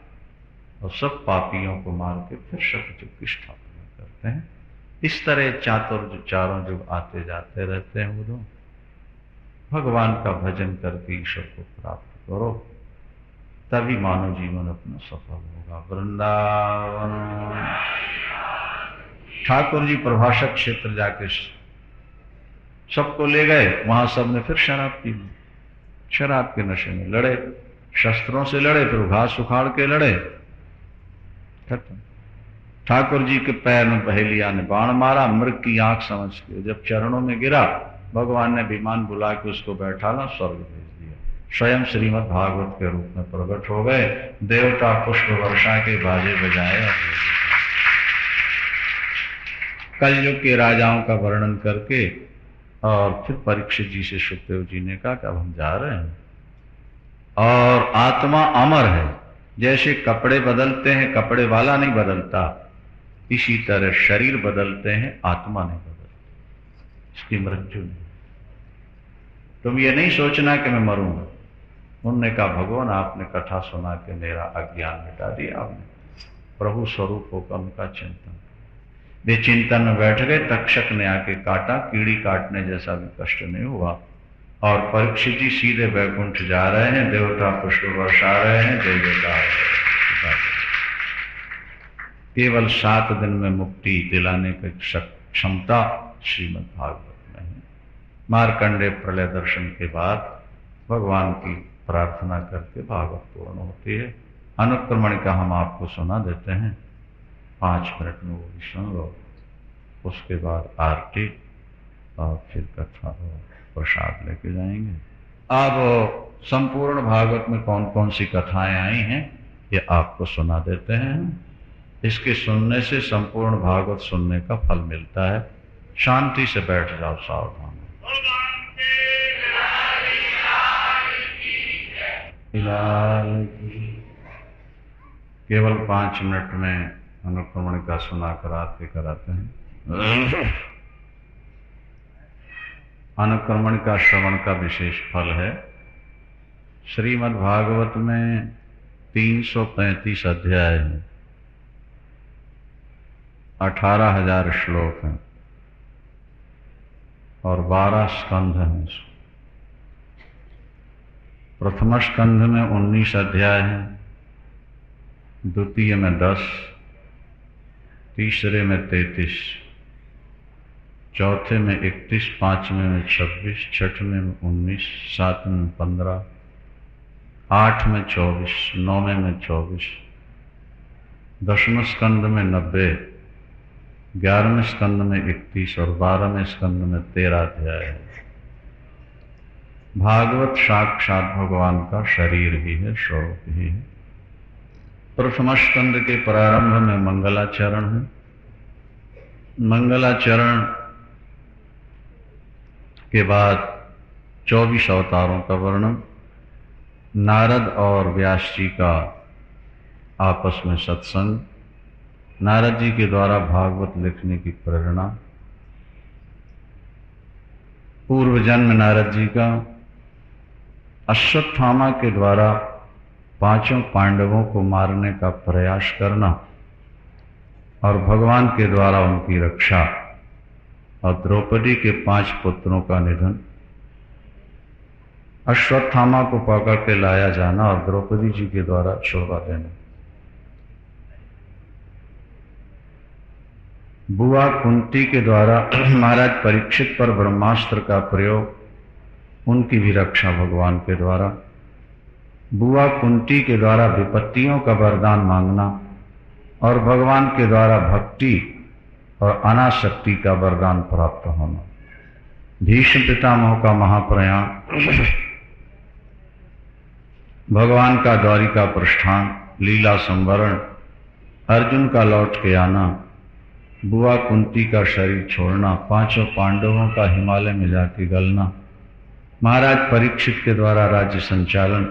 और सब पापियों को मार के फिर सतयुग की स्थापना करते हैं। इस तरह चारों युग आते जाते रहते हैं। वो भगवान का भजन करके ईश्वर को प्राप्त करो, तभी मानव जीवन अपना सफल होगा। वृंदावन। ठाकुर जी प्रभाषक क्षेत्र जाके सबको ले गए, वहां सबने फिर शराब पी, शराब के नशे में लड़े, शस्त्रों से लड़े, फिर घास उखाड़ के लड़े, खत्म। ठाकुर जी के पैर में पहेलिया ने बाण मारा, मृग की आंख समझ के जब चरणों में गिरा, भगवान ने विमान बुला के उसको बैठाना, स्वर्ग भेज दिया। स्वयं श्रीमद् भागवत के रूप में प्रकट हो गए, देवता पुष्प वर्षा के बाजे बजाए। कलयुग के राजाओं का वर्णन करके और फिर परीक्षित जी से सुखदेव जी ने कहा कि अब हम जा रहे हैं, और आत्मा अमर है। जैसे कपड़े बदलते हैं, कपड़े वाला नहीं बदलता, इसी तरह शरीर बदलते हैं, आत्मा नहीं बदलती, इसकी मृत्यु नहीं। तुम ये नहीं सोचना कि मैं मरूंगा। उन्होंने कहा भगवान आपने कथा सुना के मेरा अज्ञान मिटा दिया, आपने प्रभु स्वरूप होकर उनका चिंतन। वे चिंतन में बैठ गए, तक्षक ने आके काटा, कीड़ी काटने जैसा भी कष्ट नहीं हुआ, और परीक्षित जी सीधे वैकुंठ जा रहे हैं, देवता पुष्प बरसा रहे हैं, जय जयकार। केवल 7 दिन में मुक्ति दिलाने की क्षमता श्रीमद् भागवत में है। मार्कंडेय प्रलय दर्शन के बाद भगवान की प्रार्थना करके भागवत पूर्ण होती है। अनुक्रमण का हम आपको सुना देते हैं, 5 मिनट में वो भी सुन लो, उसके बाद आरती और फिर कथा प्रसाद लेके जाएंगे। अब संपूर्ण भागवत में कौन कौन सी कथाएं आई हैं ये आपको सुना देते हैं। इसके सुनने से संपूर्ण भागवत सुनने का फल मिलता है। शांति से बैठ जाओ, सावधान। केवल 5 मिनट में अनुक्रमण का सुना कराते कराते हैं। अनुक्रमण का श्रवण का विशेष फल है। श्रीमद् भागवत में 335 अध्याय हैं, 18,000 श्लोक हैं और 12 स्कंध हैं। प्रथम स्कंध में 19 अध्याय हैं, द्वितीय में 10, तीसरे में 33, चौथे में 31, पांचवें में 26, छठवें में 19, सातवें में 15, 8 में 24, 9वें में 24, 10वें स्कंद में 90, 11वें स्कंद में 31 और 12वें स्कंद में 13 अध्याय है। भागवत साक्षात भगवान का शरीर ही है, स्वरूप ही है। प्रथम स्कंद के प्रारंभ में मंगलाचरण है। मंगलाचरण के बाद 24 अवतारों का वर्णन, नारद और व्यास जी का आपस में सत्संग, नारद जी के द्वारा भागवत लिखने की प्रेरणा, पूर्व जन्म नारद जी का, अश्वत्थामा के द्वारा 5 पांडवों को मारने का प्रयास करना और भगवान के द्वारा उनकी रक्षा, और द्रौपदी के 5 पुत्रों का निधन, अश्वत्थामा को पकड़ के लाया जाना और द्रौपदी जी के द्वारा छुड़वा देना, बुआ कुंती के द्वारा महाराज परीक्षित पर ब्रह्मास्त्र का प्रयोग, उनकी भी रक्षा भगवान के द्वारा, बुआ कुंती के द्वारा विपत्तियों का वरदान मांगना और भगवान के द्वारा भक्ति और अनासक्ति का वरदान प्राप्त होना, भीष्म पितामह का महाप्रयाण, भगवान का द्वारिका प्रस्थान, लीला संवरण, अर्जुन का लौट के आना, बुआ कुंती का शरीर छोड़ना, 5 पांडवों का हिमालय में जाके गलना, महाराज परीक्षित के द्वारा राज्य संचालन,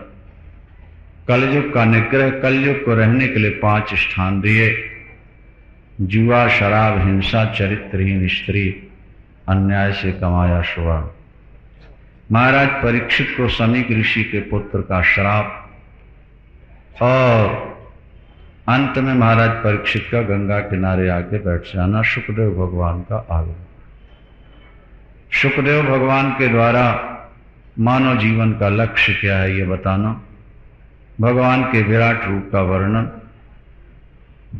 कलयुग का निग्रह, कलयुग को रहने के लिए 5 स्थान दिए, जुआ, शराब, हिंसा, चरित्रहीन स्त्री, अन्याय से कमाया स्वर्ण, महाराज परीक्षित को समीक ऋषि के पुत्र का श्राप, और अंत में महाराज परीक्षित का गंगा किनारे आके बैठ जाना, शुकदेव भगवान का आगमन। शुकदेव भगवान के द्वारा मानव जीवन का लक्ष्य क्या है ये बताना, भगवान के विराट रूप का वर्णन,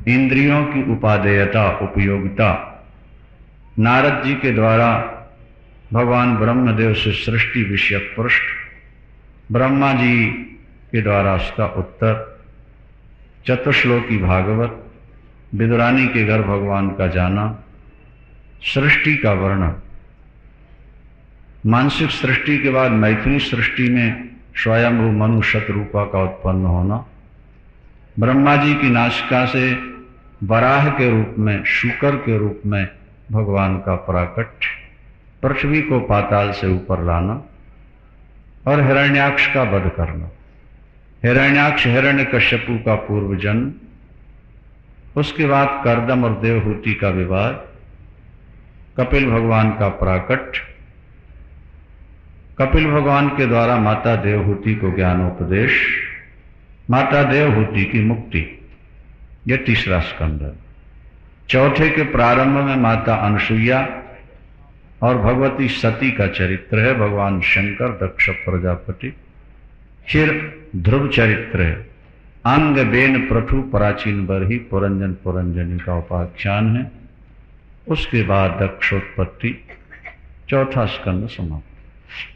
इंद्रियों की उपादेयता, उपयोगिता, नारद जी के द्वारा भगवान ब्रह्मदेव से सृष्टि विषयक पृष्ठ, ब्रह्मा जी के द्वारा उसका उत्तर, चतुश्लोकी भागवत, विदुरानी के घर भगवान का जाना, सृष्टि का वर्णन, मानसिक सृष्टि के बाद मैथिली सृष्टि में स्वयंभू मनु शतरूपा का उत्पन्न होना, ब्रह्मा जी की नासिका से वराह के रूप में, शूकर के रूप में भगवान का प्राकट, पृथ्वी को पाताल से ऊपर लाना और हिरण्याक्ष का वध करना। हिरण्याक्ष हिरण्यकश्यपु का पूर्व जन्म, उसके बाद कर्दम और देवहूति का विवाद, कपिल भगवान का प्राकट, कपिल भगवान के द्वारा माता देवहूति को ज्ञानोपदेश, माता देवहूति की मुक्ति, यह तीसरा स्कंद है। चौथे के प्रारंभ में माता अनसुईया और भगवती सती का चरित्र है, भगवान शंकर, दक्ष प्रजापति, फिर ध्रुव चरित्र है, अंग बेन प्रथु प्राचीन बरही पुरंजन पुरंजनी का उपाख्यान है, उसके बाद दक्षोत्पत्ति, चौथा स्कंद समाप्त।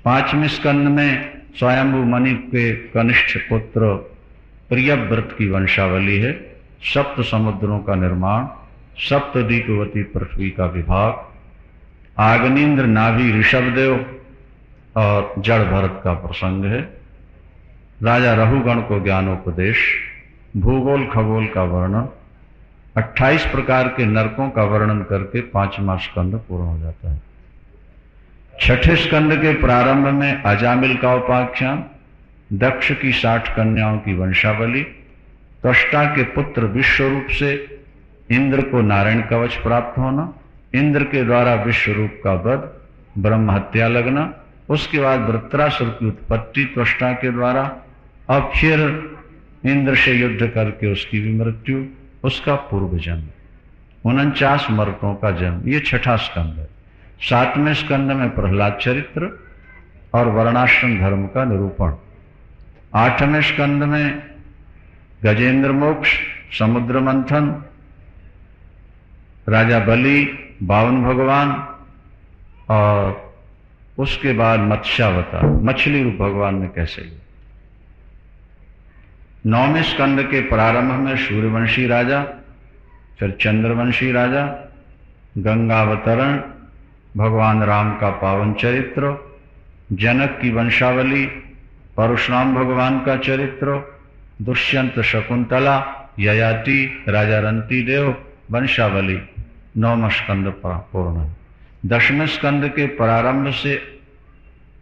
5वें स्कंद में स्वयंभू मणि के कनिष्ठ पुत्र प्रियव्रत की वंशावली है, 7 समुद्रों का निर्माण, 7 दीपवती पृथ्वी का विभाग, आग्नेन्द्र नाभि ऋषभदेव और जड़ भरत का प्रसंग है, राजा रहुगण को ज्ञानोपदेश, भूगोल खगोल का वर्णन, 28 प्रकार के नरकों का वर्णन करके 5वां स्कंद पूर्ण हो जाता है। 6ठे स्कंद के प्रारंभ में अजामिल का उपाख्यान, दक्ष की 60 कन्याओं की वंशावली, त्वष्टा के पुत्र विश्वरूप से इंद्र को नारायण कवच प्राप्त होना, इंद्र के द्वारा विश्व रूप का वध, ब्रह्म हत्या लगना, उसके बाद वृत्रासुर की उत्पत्ति त्वष्टा के द्वारा, अब फिर इंद्र से युद्ध करके उसकी भी मृत्यु, उसका पूर्व जन्म, 49 मर्तों का जन्म। ये छठा स्कंद है। 7वें स्कंद में प्रहलाद चरित्र और वर्णाश्रम धर्म का निरूपण। 8वें स्कंद में गजेंद्र मोक्ष, समुद्र मंथन, राजा बलि, 52 भगवान, और उसके बाद मत्स्यावतार, मछली रूप भगवान ने कैसे लिया। 9वें स्कंद के प्रारंभ में सूर्यवंशी राजा, फिर चंद्रवंशी राजा, गंगावतरण, भगवान राम का पावन चरित्र, जनक की वंशावली, परशुराम भगवान का चरित्र, दुष्यंत, शकुंतला, ययाति, राजा रंती देव, वंशावली। 9वां स्कंद पूर्ण। 10वें स्कंद के प्रारंभ से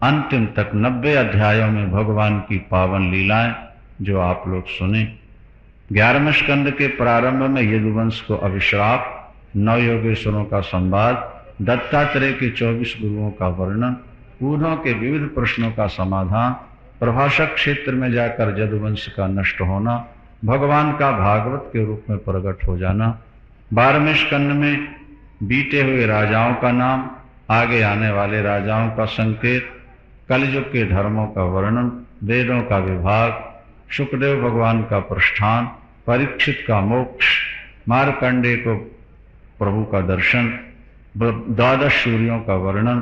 अंतिम तक 90 अध्यायों में भगवान की पावन लीलाएं जो आप लोग सुने। 11वें स्कंद के प्रारंभ में यदुवंश को अभिश्राप, 9 योगेश्वरों का संवाद, दत्तात्रेय के 24 गुरुओं का वर्णन, उन्हों के विविध प्रश्नों का समाधान, प्रभाषक क्षेत्र में जाकर यदुवंश का नष्ट होना, भगवान का भागवत के रूप में प्रकट हो जाना। 12वें स्कंद में बीते हुए राजाओं का नाम, आगे आने वाले राजाओं का संकेत, कलयुग के धर्मों का वर्णन, वेदों का विभाग, शुकदेव भगवान का प्रस्थान, परीक्षित का मोक्ष, मार्कंडेय को प्रभु का दर्शन, 12 सूर्यों का वर्णन,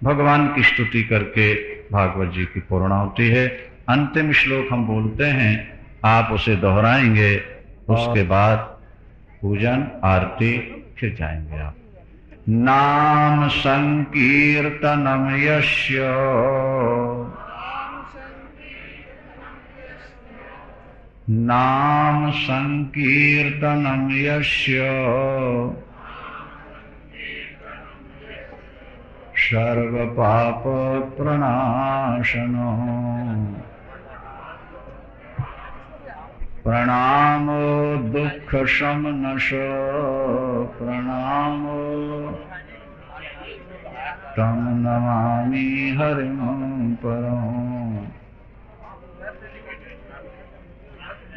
भगवान की स्तुति करके भागवत जी की पूर्णाहुति है। अंतिम श्लोक हम बोलते हैं, आप उसे दोहराएंगे, उसके बाद पूजन आरती फिर जाएंगे आप। नाम संकीर्तनम यस्य नाम संकीर्तनम यस्य सर्व पाप प्रणाशनो प्रणामो दुख शमनशो प्रणामो तम नमामि हरिं परम।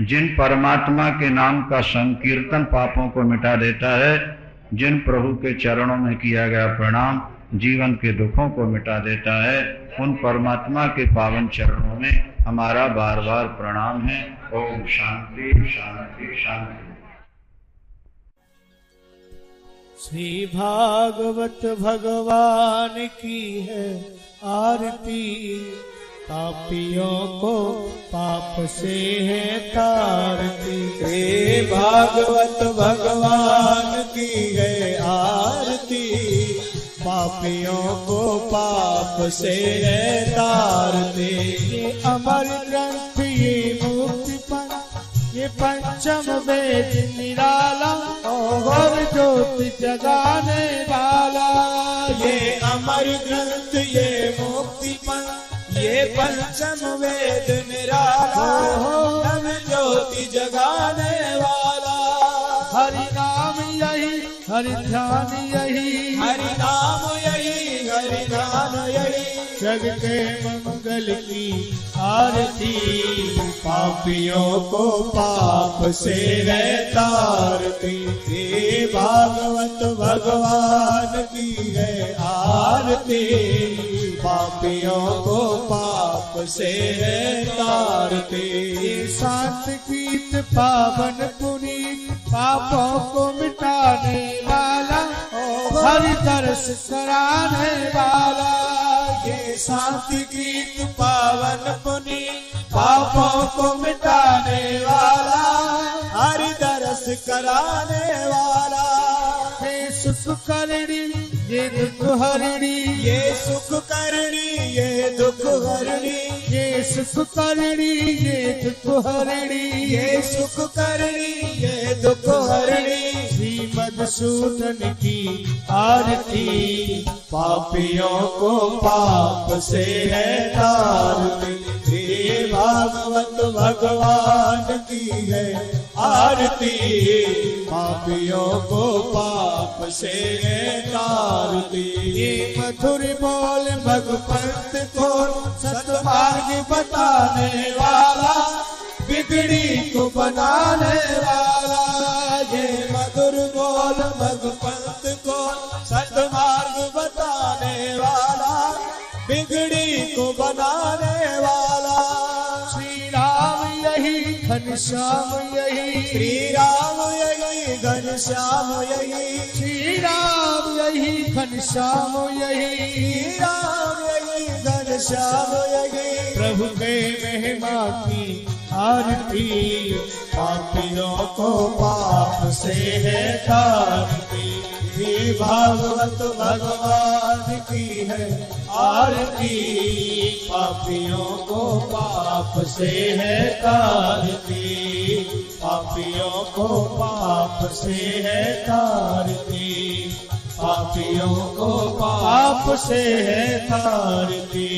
जिन परमात्मा के नाम का संकीर्तन पापों को मिटा देता है, जिन प्रभु के चरणों में किया गया प्रणाम जीवन के दुखों को मिटा देता है, उन परमात्मा के पावन चरणों में हमारा बार बार प्रणाम है। ओम शांति शांति शांति। श्री भागवत भगवान की है आरती, पापियों को पाप से है तारती। श्री भागवत भगवान की है आरती, पापियों को पाप से है तारती। ये अमर ग्रंथ, ये मुक्ति पंथ, ये पंचम वेद निराला, और ज्योति जगाने वाला। ये अमर ग्रंथ, ये मुक्ति पंथ, ये पंचम वेद निराला, नव ज्योति जगाने वाला। हरि नाम यही, हरि ध्यान यही, हरि नाम यही, हरि ध्यान यही, जग के मंगल की आरती। पापियों को पाप से है तारती। हे भागवत भगवान की है आरती, पापियों को पाप से है तारती। शांत गीत पावन पुनीत, पापों को मिटाने वाला, हरि दर्श कराने वाला। ये शांति गीत पावन पुनीत, पापों को मिटाने वाला, हरि दर्श कराने वाला। ये सुख करणी, ये दुख हरणी, ये सुख करणी, ये दुख हरणी, ये सुख करणी, ये दुख हरणी, ये सुख करणी, ये दुख हरणी। श्री मधुसूदन की आरती, पापियों को पाप से है तारती। हे भागवत भगवान की है आरती, पापियों को पाप से तारती। ये मधुर बोल भगवंत को सतमार्ग बताने वाला, बिगड़ी को बनाने वाला। ये मधुर बोल भगवंत को सतमार्ग बताने वाला, बिगड़ी को बनाने वाला। श्री राम यही घनश्याम यही, श्री राम यही घनश्याम यही, श्री राम यही घनश्याम यही, श्री राम यही घनश्याम यही। प्रभु के महिमा की आरती, पापियों को पाप से है तारती। ये भागवत भगवान की है आरती, पापियों को पाप से है तारती, पापियों को पाप से है तारती, पापियों को पाप से है तारती।